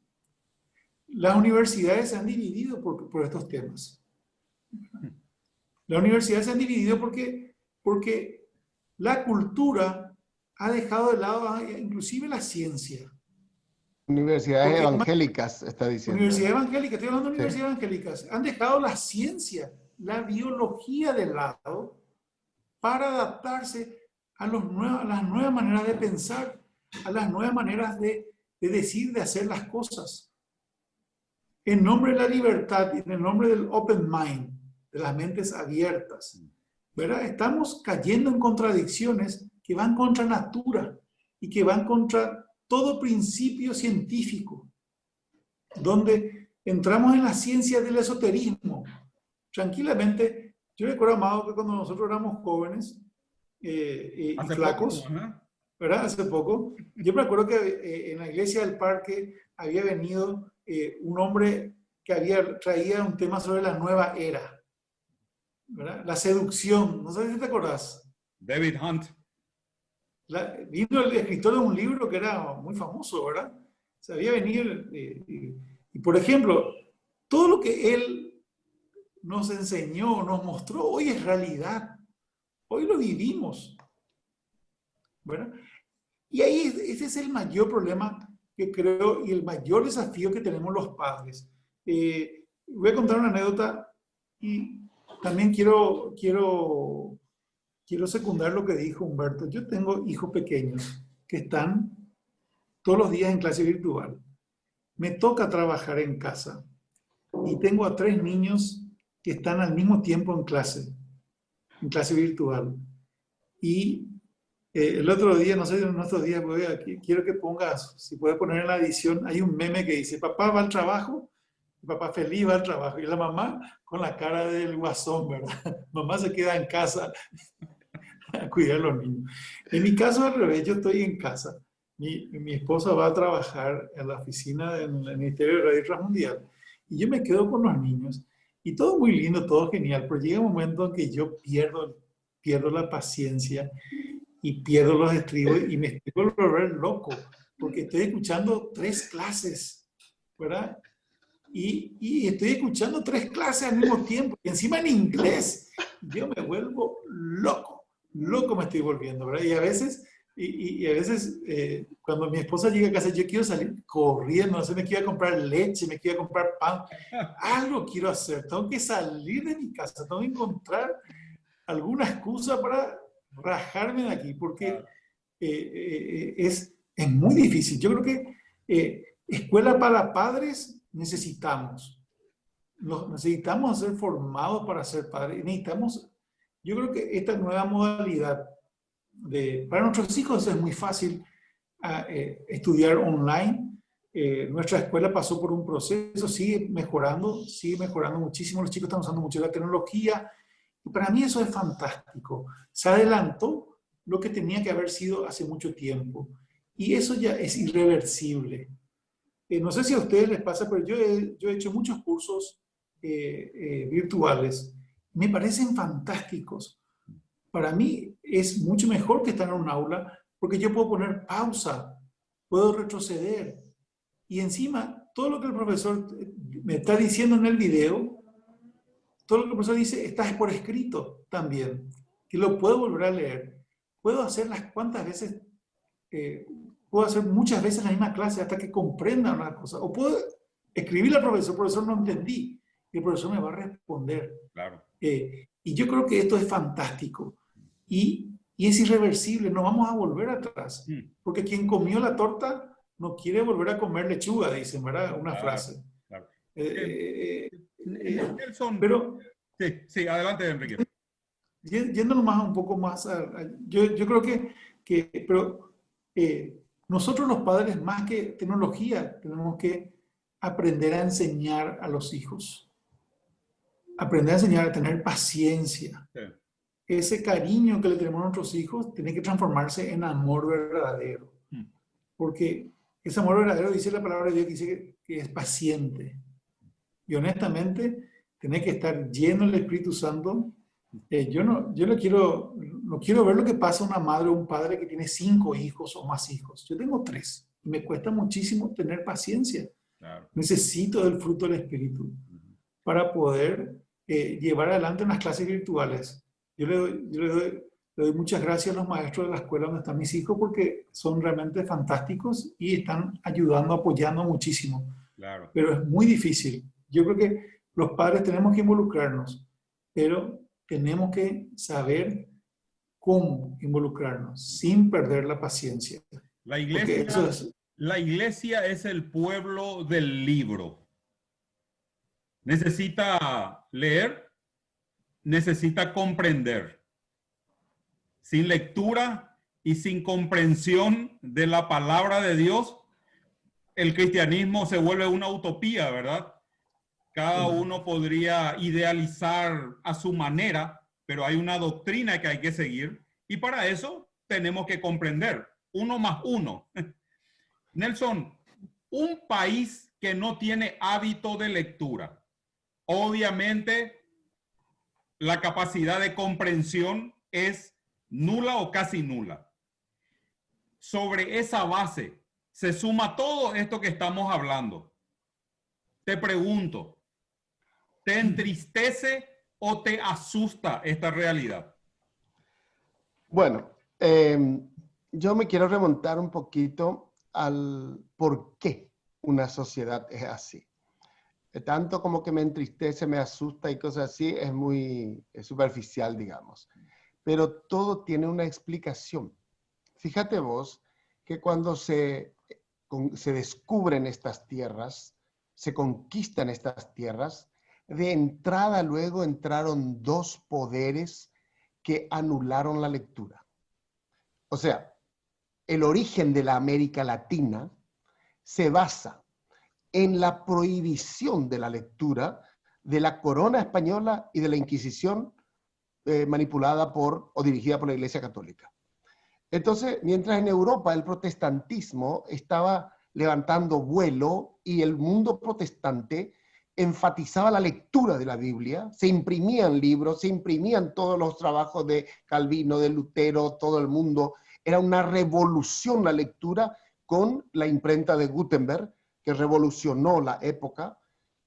las universidades se han dividido por estos temas. Las universidades se han dividido porque la cultura ha dejado de lado inclusive la ciencia. Universidades evangélicas, está diciendo. Universidades evangélicas, estoy hablando de universidades Sí. evangélicas. Han dejado la ciencia, la biología de lado para adaptarse a las nuevas maneras de pensar, a las nuevas maneras de decir, de hacer las cosas. En nombre de la libertad y en el nombre del open mind, de las mentes abiertas, ¿verdad? Estamos cayendo en contradicciones que van contra natura y que van contra todo principio científico, donde entramos en la ciencia del esoterismo. Tranquilamente, yo recuerdo, Amado, que cuando nosotros éramos jóvenes y flacos, ¿verdad? Hace poco, yo me acuerdo que en la iglesia del parque había venido un hombre que traía un tema sobre la nueva era, ¿verdad? La seducción, no sé si te acordás. David Hunt. Vino el escritor de un libro que era muy famoso, ¿verdad? Se había venido y por ejemplo, todo lo que él nos enseñó, nos mostró, hoy es realidad. Hoy lo vivimos, ¿verdad? Y ahí ese es el mayor problema que creo y el mayor desafío que tenemos los padres. Voy a contar una anécdota y también quiero secundar lo que dijo Humberto. Yo tengo hijos pequeños que están todos los días en clase virtual. Me toca trabajar en casa y tengo a 3 niños que están al mismo tiempo en clase virtual. Y el otro día, no sé, en otros días, quiero que pongas, si puedes poner en la edición, hay un meme que dice, papá va al trabajo, papá feliz va al trabajo, y la mamá con la cara del guasón, ¿verdad? Mamá se queda en casa a cuidar a los niños. En mi caso, al revés, yo estoy en casa. Mi esposa va a trabajar en la oficina del Ministerio de Radio Transmundial y yo me quedo con los niños y todo muy lindo, todo genial, pero llega un momento en que yo pierdo la paciencia y pierdo los estribos y me estoy por volver loco porque estoy escuchando 3 clases, ¿verdad? Y estoy escuchando 3 clases al mismo tiempo y encima en inglés. Yo me vuelvo loco me estoy volviendo, ¿verdad? Y a veces cuando mi esposa llega a casa, yo quiero salir corriendo, no sé, me quiero comprar leche, me quiero comprar pan, algo quiero hacer, tengo que salir de mi casa, tengo que encontrar alguna excusa para rajarme de aquí, porque es muy difícil. Yo creo que escuela para padres necesitamos ser formados para ser padres, yo creo que esta nueva modalidad para nuestros hijos es muy fácil estudiar online. Nuestra escuela pasó por un proceso, sigue mejorando muchísimo. Los chicos están usando mucho la tecnología y para mí eso es fantástico. Se adelantó lo que tenía que haber sido hace mucho tiempo. Y eso ya es irreversible. No sé si a ustedes les pasa, pero yo he hecho muchos cursos virtuales. Me parecen fantásticos. Para mí es mucho mejor que estar en un aula porque yo puedo poner pausa, puedo retroceder. Y encima, todo lo que el profesor me está diciendo en el video, todo lo que el profesor dice está por escrito también, que lo puedo volver a leer. Puedo hacer las cuantas veces, puedo hacer muchas veces la misma clase hasta que comprenda una cosa. O puedo escribirle al profesor, profesor, no entendí, y el profesor me va a responder. Claro. Y yo creo que esto es fantástico. Y es irreversible, no vamos a volver atrás. Porque quien comió la torta no quiere volver a comer lechuga, dicen, ¿verdad? Una frase. Claro. Nelson, pero... Sí, adelante, Enrique. Yéndonos más un poco más, yo creo pero nosotros los padres, más que tecnología, tenemos que aprender a enseñar a los hijos. Aprender a enseñar a tener paciencia. Sí. Ese cariño que le tenemos a nuestros hijos tiene que transformarse en amor verdadero. Porque ese amor verdadero, dice la palabra de Dios, dice que es paciente. Y honestamente, tiene que estar lleno del Espíritu Santo. Yo no quiero ver lo que pasa a una madre o un padre que tiene 5 hijos o más hijos. Yo tengo 3. Y me cuesta muchísimo tener paciencia. Claro. Necesito del fruto del Espíritu para poder llevar adelante unas clases virtuales. Yo le doy muchas gracias a los maestros de la escuela donde están mis hijos porque son realmente fantásticos y están ayudando, apoyando muchísimo. Claro. Pero es muy difícil. Yo creo que los padres tenemos que involucrarnos, pero tenemos que saber cómo involucrarnos sin perder la paciencia. La iglesia es el pueblo del libro. Necesita leer, necesita comprender. Sin lectura y sin comprensión de la palabra de Dios, el cristianismo se vuelve una utopía, ¿verdad? Cada uno podría idealizar a su manera, pero hay una doctrina que hay que seguir y para eso tenemos que comprender 1 más 1. Nelson, un país que no tiene hábito de lectura, obviamente la capacidad de comprensión es nula o casi nula. Sobre esa base se suma todo esto que estamos hablando. Te pregunto, ¿te entristece o te asusta esta realidad? Bueno, yo me quiero remontar un poquito al por qué una sociedad es así. Tanto como que me entristece, me asusta y cosas así, es muy superficial, digamos. Pero todo tiene una explicación. Fíjate vos que cuando se descubren estas tierras, se conquistan estas tierras, de entrada luego entraron 2 poderes que anularon la lectura. O sea, el origen de la América Latina se basa en la prohibición de la lectura de la corona española y de la Inquisición manipulada o dirigida por la Iglesia Católica. Entonces, mientras en Europa el protestantismo estaba levantando vuelo y el mundo protestante enfatizaba la lectura de la Biblia, se imprimían libros, se imprimían todos los trabajos de Calvino, de Lutero, todo el mundo. Era una revolución la lectura con la imprenta de Gutenberg, que revolucionó la época.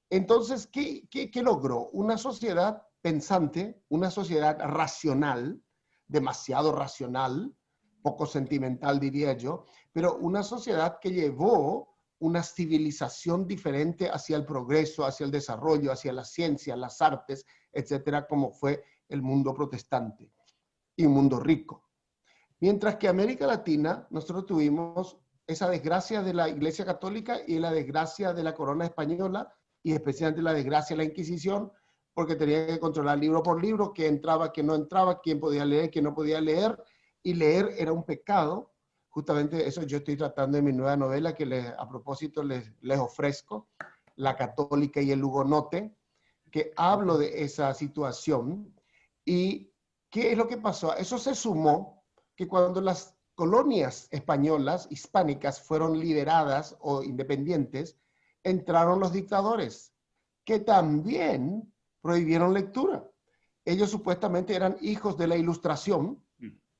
Entonces, ¿qué logró? Una sociedad pensante, una sociedad racional, demasiado racional, poco sentimental diría yo, pero una sociedad que llevó una civilización diferente hacia el progreso, hacia el desarrollo, hacia la ciencia, las artes, etcétera, como fue el mundo protestante y un mundo rico. Mientras que América Latina, nosotros tuvimos esa desgracia de la Iglesia Católica y la desgracia de la corona española y especialmente la desgracia de la Inquisición, porque tenía que controlar libro por libro, qué entraba, qué no entraba, quién podía leer, quién no podía leer, y leer era un pecado. Justamente eso yo estoy tratando en mi nueva novela que a propósito les ofrezco, La Católica y el Hugonote, que hablo de esa situación. ¿Y qué es lo que pasó? Eso se sumó que cuando las colonias españolas, hispánicas, fueron liberadas o independientes, entraron los dictadores, que también prohibieron lectura. Ellos supuestamente eran hijos de la Ilustración,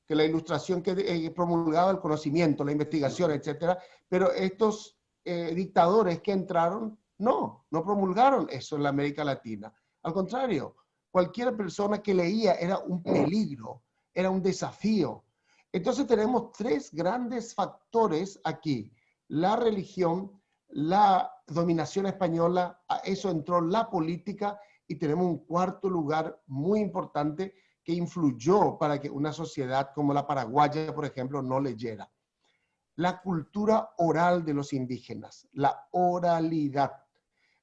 que la Ilustración que promulgaba el conocimiento, la investigación, etcétera, pero estos dictadores que entraron, no promulgaron eso en la América Latina. Al contrario, cualquier persona que leía era un peligro, era un desafío. Entonces tenemos tres grandes factores aquí: la religión, la dominación española, a eso entró la política, y tenemos un cuarto lugar muy importante que influyó para que una sociedad como la paraguaya, por ejemplo, no leyera: la cultura oral de los indígenas, la oralidad.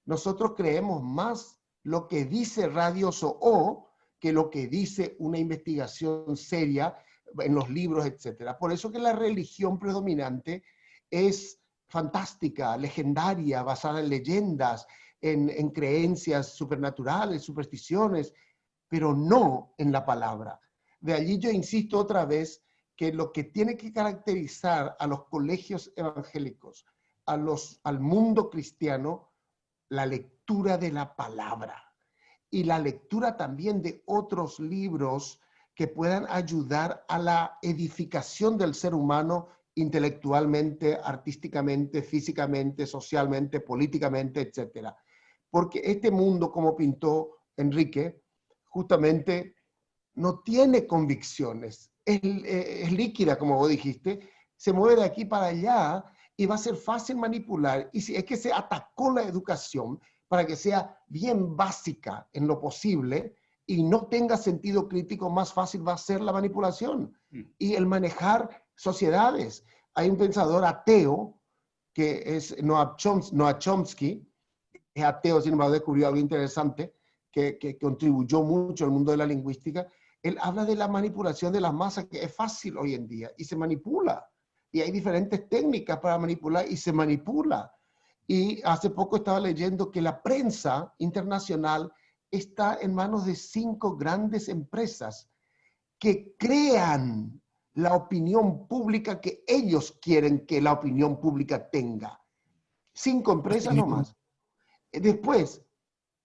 Nosotros creemos más lo que dice Radio SOO que lo que dice una investigación seria en los libros, etcétera. Por eso que la religión predominante es fantástica, legendaria, basada en leyendas, en creencias supernaturales, supersticiones, pero no en la palabra. De allí yo insisto otra vez que lo que tiene que caracterizar a los colegios evangélicos, al mundo cristiano, la lectura de la palabra y la lectura también de otros libros que puedan ayudar a la edificación del ser humano intelectualmente, artísticamente, físicamente, socialmente, políticamente, etcétera. Porque este mundo, como pintó Enrique, justamente no tiene convicciones, es líquida, como vos dijiste, se mueve de aquí para allá y va a ser fácil manipular. Y si es que se atacó la educación para que sea bien básica en lo posible y no tenga sentido crítico, más fácil va a ser la manipulación y el manejar sociedades. Hay un pensador ateo que es Noam Chomsky, es ateo, sin embargo descubrió algo interesante que contribuyó mucho al mundo de la lingüística. Él habla de la manipulación de las masas, que es fácil hoy en día y se manipula. Y hay diferentes técnicas para manipular y se manipula. Y hace poco estaba leyendo que la prensa internacional está en manos de 5 grandes empresas que crean la opinión pública que ellos quieren que la opinión pública tenga. 5 empresas nomás. Después,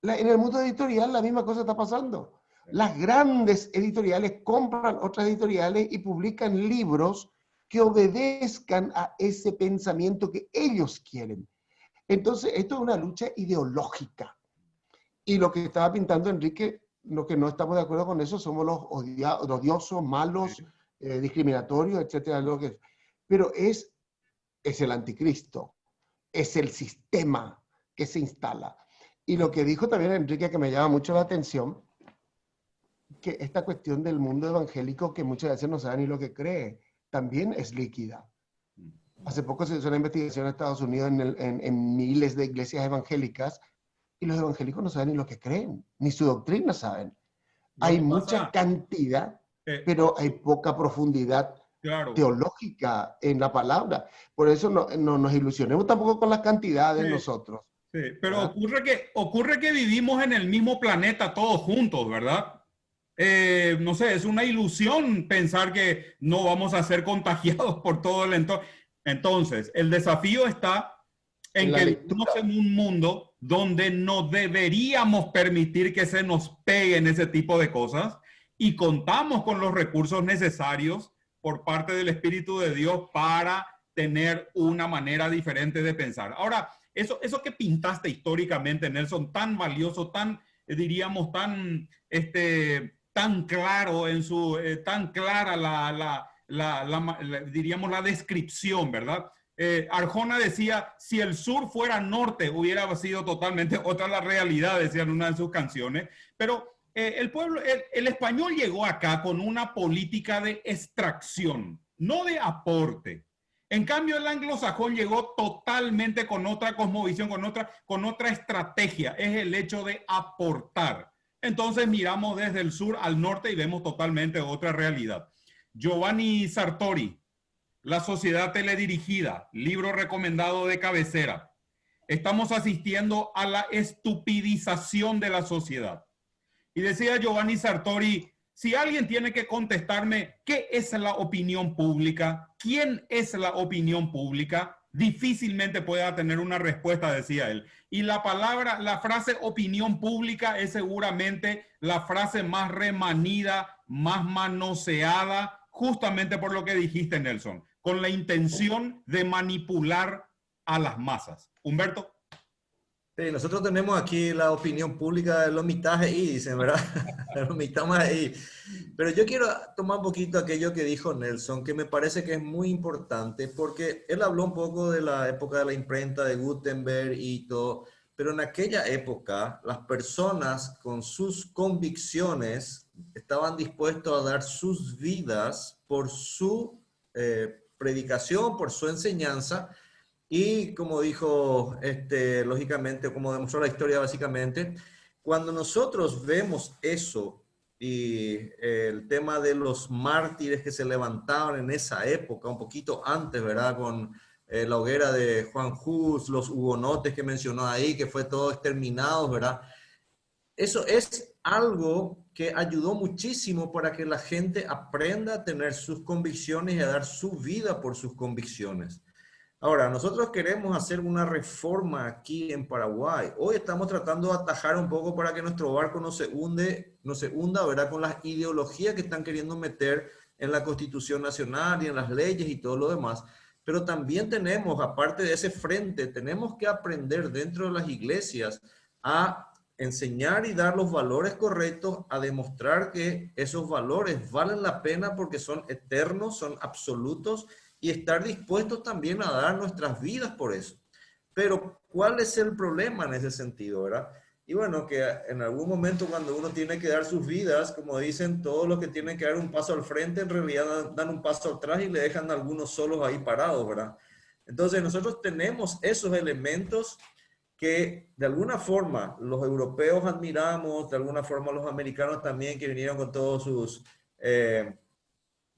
en el mundo editorial la misma cosa está pasando. Las grandes editoriales compran otras editoriales y publican libros que obedezcan a ese pensamiento que ellos quieren. Entonces, esto es una lucha ideológica. Y lo que estaba pintando Enrique, lo que no estamos de acuerdo con eso, somos los odiosos, malos, discriminatorios, etcétera. Pero es el anticristo, es el sistema que se instala. Y lo que dijo también Enrique, que me llama mucho la atención, que esta cuestión del mundo evangélico, que muchas veces no sabe ni lo que cree, también es líquida. Hace poco se hizo una investigación en Estados Unidos en miles de iglesias evangélicas, y los evangélicos no saben ni lo que creen, ni su doctrina saben. Hay mucha cantidad, pero hay poca profundidad teológica en la palabra. Por eso no nos ilusionemos tampoco con las cantidades nosotros. Sí, pero ocurre que vivimos en el mismo planeta todos juntos, ¿verdad? No sé, es una ilusión pensar que no vamos a ser contagiados por todo el entorno. Entonces, el desafío está en que vivimos en un mundo donde no deberíamos permitir que se nos peguen ese tipo de cosas, y contamos con los recursos necesarios por parte del Espíritu de Dios para tener una manera diferente de pensar. Ahora, eso que pintaste históricamente, Nelson, tan valioso, tan, diríamos, tan claro en su, tan clara diríamos, la descripción, ¿verdad? Arjona decía, si el sur fuera norte, hubiera sido totalmente otra la realidad, decía en una de sus canciones. Pero el pueblo, el español llegó acá con una política de extracción, no de aporte. En cambio, el anglosajón llegó totalmente con otra cosmovisión, con otra estrategia. Es el hecho de aportar. Entonces miramos desde el sur al norte y vemos totalmente otra realidad. Giovanni Sartori, La sociedad teledirigida, libro recomendado de cabecera. Estamos asistiendo a la estupidización de la sociedad. Y decía Giovanni Sartori, Si alguien tiene que contestarme qué es la opinión pública, quién es la opinión pública, difícilmente pueda tener una respuesta, decía él. Y la frase opinión pública es seguramente la frase más remanida, más manoseada, justamente por lo que dijiste, Nelson, con la intención de manipular a las masas. Humberto. Sí, nosotros tenemos aquí la opinión pública de los mitad ahí, dicen, ¿verdad? Los mitad más ahí. Pero yo quiero tomar un poquito aquello que dijo Nelson, que me parece que es muy importante, porque él habló un poco de la época de la imprenta, de Gutenberg y todo, pero en aquella época las personas con sus convicciones estaban dispuestos a dar sus vidas por su predicación, por su enseñanza. Y como dijo, lógicamente, como demostró la historia básicamente, cuando nosotros vemos eso y el tema de los mártires que se levantaban en esa época, un poquito antes, ¿verdad? Con la hoguera de Juan Hus, los hugonotes que mencionó ahí, que fue todo exterminado, ¿verdad? Eso es algo que ayudó muchísimo para que la gente aprenda a tener sus convicciones y a dar su vida por sus convicciones. Ahora, nosotros queremos hacer una reforma aquí en Paraguay. Hoy estamos tratando de atajar un poco para que nuestro barco no se hunda, ¿verdad? Con las ideologías que están queriendo meter en la Constitución Nacional y en las leyes y todo lo demás. Pero también tenemos, aparte de ese frente, tenemos que aprender dentro de las iglesias a enseñar y dar los valores correctos, a demostrar que esos valores valen la pena porque son eternos, son absolutos, y estar dispuestos también a dar nuestras vidas por eso. Pero, ¿cuál es el problema en ese sentido, verdad? Y bueno, que en algún momento cuando uno tiene que dar sus vidas, como dicen, todos los que tienen que dar un paso al frente, en realidad dan un paso atrás y le dejan a algunos solos ahí parados, ¿verdad? Entonces, nosotros tenemos esos elementos que de alguna forma los europeos admiramos, de alguna forma los americanos también, que vinieron con todos sus...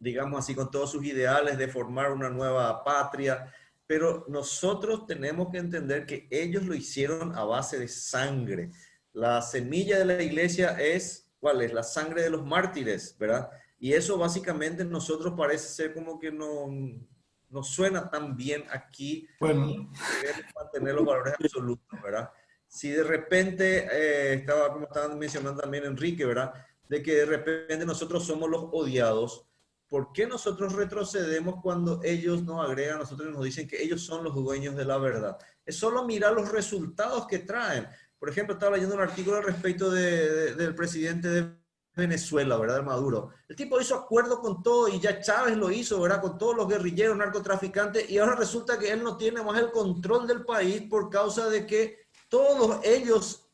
digamos así, con todos sus ideales de formar una nueva patria, pero nosotros tenemos que entender que ellos lo hicieron a base de sangre. La semilla de la iglesia es, ¿cuál es? La sangre de los mártires, ¿verdad? Y eso básicamente nosotros parece ser como que no suena tan bien aquí. Bueno, Queremos mantener los valores absolutos, ¿verdad? Si de repente, como estaban mencionando también Enrique, ¿verdad? De que de repente nosotros somos los odiados. ¿Por qué nosotros retrocedemos cuando ellos nos agregan a nosotros y nos dicen que ellos son los dueños de la verdad? Es solo mirar los resultados que traen. Por ejemplo, estaba leyendo un artículo al respecto del presidente de Venezuela, ¿verdad? De Maduro. El tipo hizo acuerdo con todo y ya Chávez lo hizo, ¿verdad? Con todos los guerrilleros, narcotraficantes, y ahora resulta que él no tiene más el control del país por causa de que todos ellos,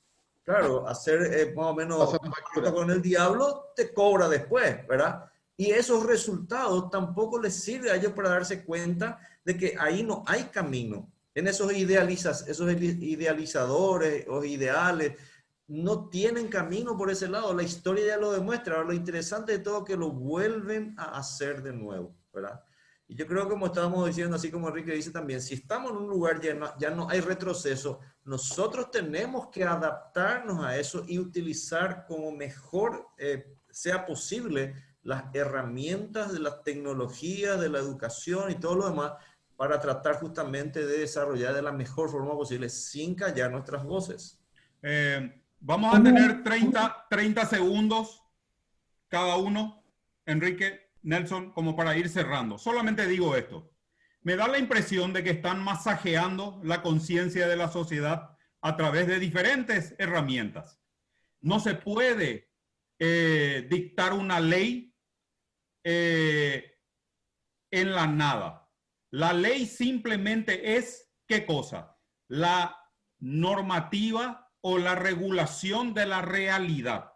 claro, hacer más o menos con el diablo te cobra después, ¿verdad? Y esos resultados tampoco les sirve a ellos para darse cuenta de que ahí no hay camino. En esos idealizadores o ideales no tienen camino por ese lado. La historia ya lo demuestra. Ahora, lo interesante de todo es que lo vuelven a hacer de nuevo, ¿verdad? Y yo creo, como estábamos diciendo, así como Enrique dice también, si estamos en un lugar ya no hay retroceso, nosotros tenemos que adaptarnos a eso y utilizar como mejor sea posible las herramientas de las tecnologías, de la educación y todo lo demás para tratar justamente de desarrollar de la mejor forma posible sin callar nuestras voces. Vamos a tener 30 segundos cada uno, Enrique, Nelson, como para ir cerrando. Solamente digo esto. Me da la impresión de que están masajeando la conciencia de la sociedad a través de diferentes herramientas. No se puede dictar una ley en la nada. La ley simplemente es, ¿qué cosa? La normativa o la regulación de la realidad.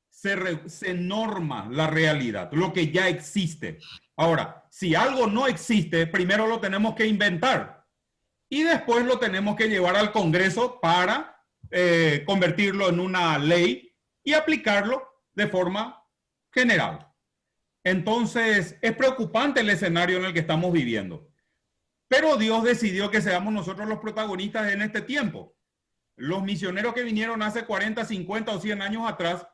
Se norma la realidad, lo que ya existe. Ahora, si algo no existe, primero lo tenemos que inventar y después lo tenemos que llevar al Congreso para convertirlo en una ley y aplicarlo de forma general. Entonces, es preocupante el escenario en el que estamos viviendo. Pero Dios decidió que seamos nosotros los protagonistas en este tiempo. Los misioneros que vinieron hace 40, 50 o 100 años atrás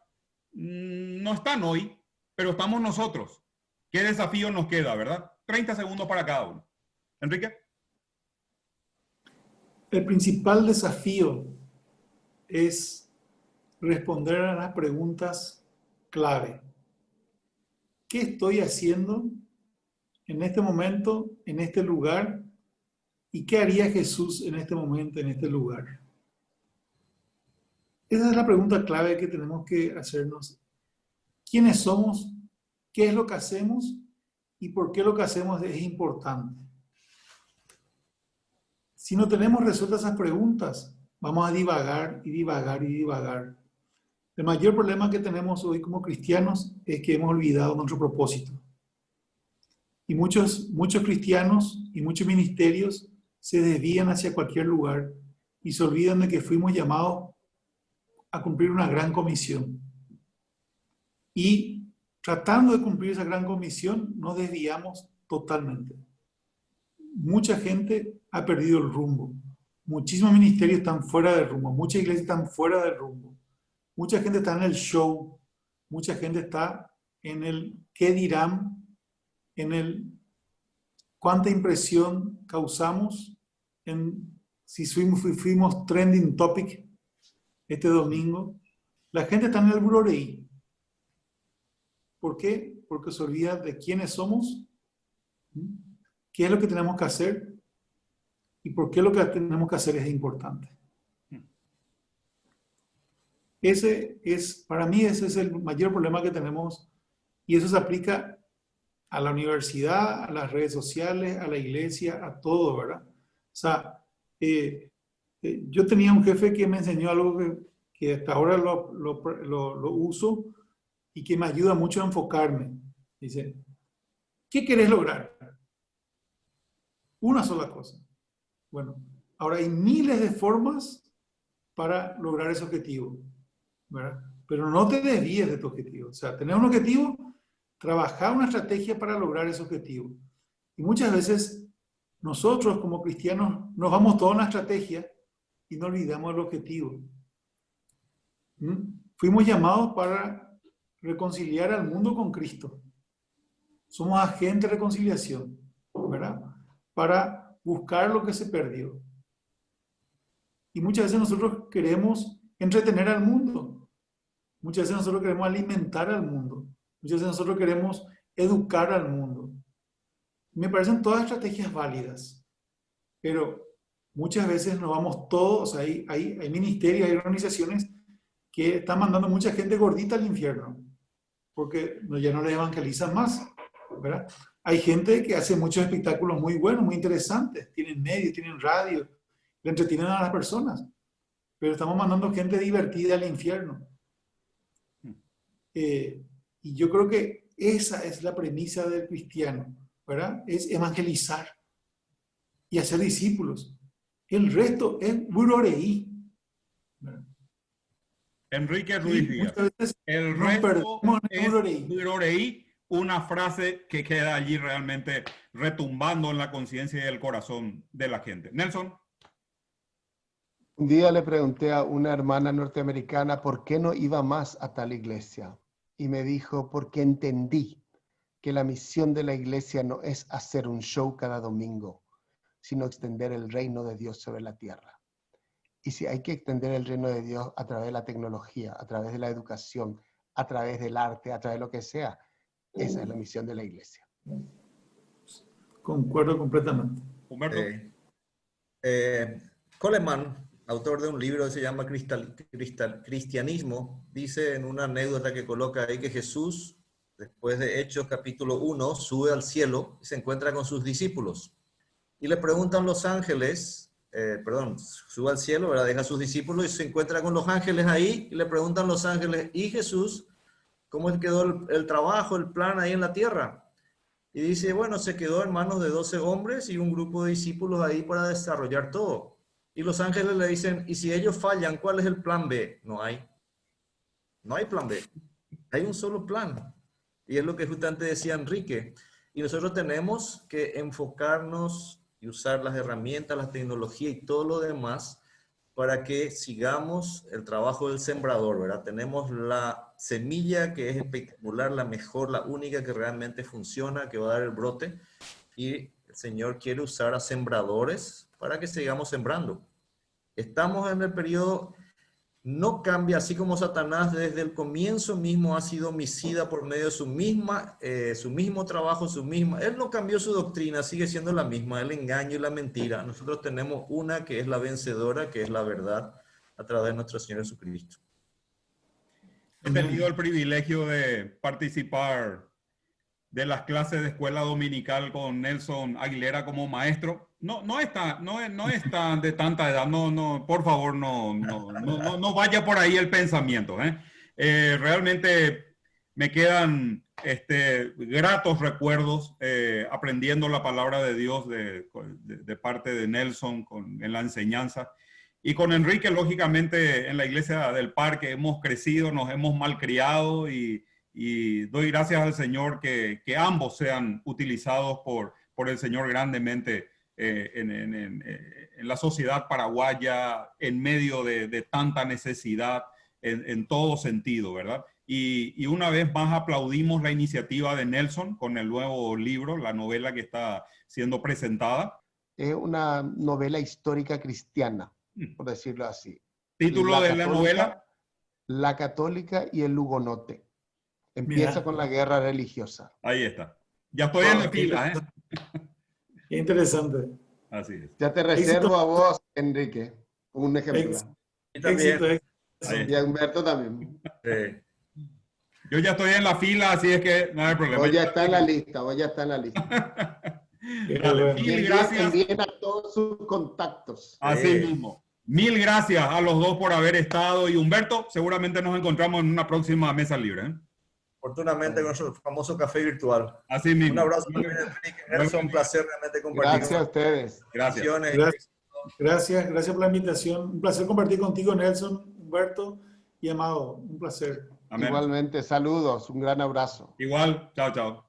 no están hoy, pero estamos nosotros. ¿Qué desafío nos queda, verdad? 30 segundos para cada uno. Enrique. El principal desafío es responder a las preguntas clave. ¿Qué estoy haciendo en este momento, en este lugar? ¿Y qué haría Jesús en este momento, en este lugar? Esa es la pregunta clave que tenemos que hacernos. ¿Quiénes somos? ¿Qué es lo que hacemos? ¿Y por qué lo que hacemos es importante? Si no tenemos resueltas esas preguntas, vamos a divagar y divagar y divagar. El mayor problema que tenemos hoy como cristianos es que hemos olvidado nuestro propósito. Y muchos cristianos y muchos ministerios se desvían hacia cualquier lugar y se olvidan de que fuimos llamados a cumplir una gran comisión. Y tratando de cumplir esa gran comisión, nos desviamos totalmente. Mucha gente ha perdido el rumbo. Muchísimos ministerios están fuera del rumbo. Muchas iglesias están fuera del rumbo. Mucha gente está en el show. Mucha gente está en el qué dirán, en el cuánta impresión causamos, en si fuimos trending topic este domingo. La gente está en el buroreí. ¿Por qué? Porque se olvida de quiénes somos, qué es lo que tenemos que hacer y por qué lo que tenemos que hacer es importante. Para mí ese es el mayor problema que tenemos y eso se aplica a la universidad, a las redes sociales, a la iglesia, a todo, ¿verdad? O sea, yo tenía un jefe que me enseñó algo que hasta ahora lo uso y que me ayuda mucho a enfocarme. Dice, ¿qué querés lograr? Una sola cosa. Bueno, ahora hay miles de formas para lograr ese objetivo, ¿verdad? Pero no te desvíes de tu objetivo. O sea, tener un objetivo, trabajar una estrategia para lograr ese objetivo. Y muchas veces nosotros como cristianos nos vamos toda una estrategia y no olvidamos el objetivo. Fuimos llamados para reconciliar al mundo con Cristo. Somos agentes de reconciliación, ¿verdad? Para buscar lo que se perdió. Y muchas veces nosotros queremos entretener al mundo. Muchas veces nosotros queremos alimentar al mundo. Muchas veces nosotros queremos educar al mundo. Me parecen todas estrategias válidas. Pero muchas veces nos vamos todos, o sea, hay ministerios, hay organizaciones que están mandando mucha gente gordita al infierno. Porque ya no les evangelizan más, ¿verdad? Hay gente que hace muchos espectáculos muy buenos, muy interesantes. Tienen medios, tienen radio, le entretienen a las personas. Pero estamos mandando gente divertida al infierno. Y yo creo que esa es la premisa del cristiano, ¿verdad? Es evangelizar y hacer discípulos. El resto es buroreí. Enrique Ruiz Díaz. El resto es buroreí. Una frase que queda allí realmente retumbando en la conciencia y el corazón de la gente. Nelson. Un día le pregunté a una hermana norteamericana por qué no iba más a tal iglesia. Y me dijo, porque entendí que la misión de la iglesia no es hacer un show cada domingo, sino extender el reino de Dios sobre la tierra. Y si hay que extender el reino de Dios a través de la tecnología, a través de la educación, a través del arte, a través de lo que sea, esa es la misión de la iglesia. Concuerdo completamente. Humberto. Coleman, autor de un libro que se llama Cristianismo, dice en una anécdota que coloca ahí que Jesús, después de Hechos capítulo 1, sube al cielo y se encuentra con sus discípulos. Y le preguntan los ángeles, sube al cielo, ¿verdad? Deja a sus discípulos y se encuentra con los ángeles ahí y le preguntan los ángeles, ¿y Jesús? ¿Cómo quedó el trabajo, el plan ahí en la tierra? Y dice, bueno, se quedó en manos de 12 hombres y un grupo de discípulos ahí para desarrollar todo. Y los ángeles le dicen, y si ellos fallan, ¿cuál es el plan B? No hay. No hay plan B. Hay un solo plan. Y es lo que justamente decía Enrique. Y nosotros tenemos que enfocarnos y usar las herramientas, la tecnología y todo lo demás para que sigamos el trabajo del sembrador, ¿verdad? Tenemos la semilla que es espectacular, la mejor, la única que realmente funciona, que va a dar el brote. Y el Señor quiere usar a sembradores para que sigamos sembrando. Estamos en el periodo, no cambia, así como Satanás desde el comienzo mismo ha sido homicida por medio de su mismo trabajo, él no cambió su doctrina, sigue siendo la misma, el engaño y la mentira. Nosotros tenemos una que es la vencedora, que es la verdad, a través de nuestro Señor Jesucristo. He tenido el privilegio de participar de las clases de escuela dominical con Nelson Aguilera como maestro. No es tan de tanta edad, por favor, no vaya por ahí el pensamiento, ¿eh? Realmente me quedan gratos recuerdos aprendiendo la palabra de Dios de parte de Nelson en la enseñanza. Y con Enrique, lógicamente, en la iglesia del Parque hemos crecido, nos hemos malcriado y doy gracias al Señor que ambos sean utilizados por el Señor grandemente en la sociedad paraguaya, en medio de tanta necesidad en todo sentido, ¿verdad? Y una vez más aplaudimos la iniciativa de Nelson con el nuevo libro, la novela que está siendo presentada. Es una novela histórica cristiana, por decirlo así. ¿Título de la novela? La Católica y el Hugonote. Empieza Mira. con la guerra religiosa. Ahí está. Ya estoy en la fila, ¿eh? Qué interesante. Así es. Ya te reservo a vos, Enrique, un ejemplar. Y también, Éxito. Y a Humberto también. Yo ya estoy en la fila, así es que no hay problema. Hoy ya está en la lista, hoy ya está en la lista. Dale, mil gracias. Envíen a todos sus contactos. Así mismo. Mil gracias a los dos por haber estado. Y Humberto, seguramente nos encontramos en una próxima mesa libre, ¿eh? Oportunamente con nuestro famoso café virtual. Así mismo. Un abrazo también, Enrique. Es un placer realmente compartir. Gracias a ustedes. Gracias. Gracias por la invitación. Un placer compartir contigo, Nelson, Humberto y Amado. Un placer. Amén. Igualmente, saludos, un gran abrazo. Igual. Chao, chao.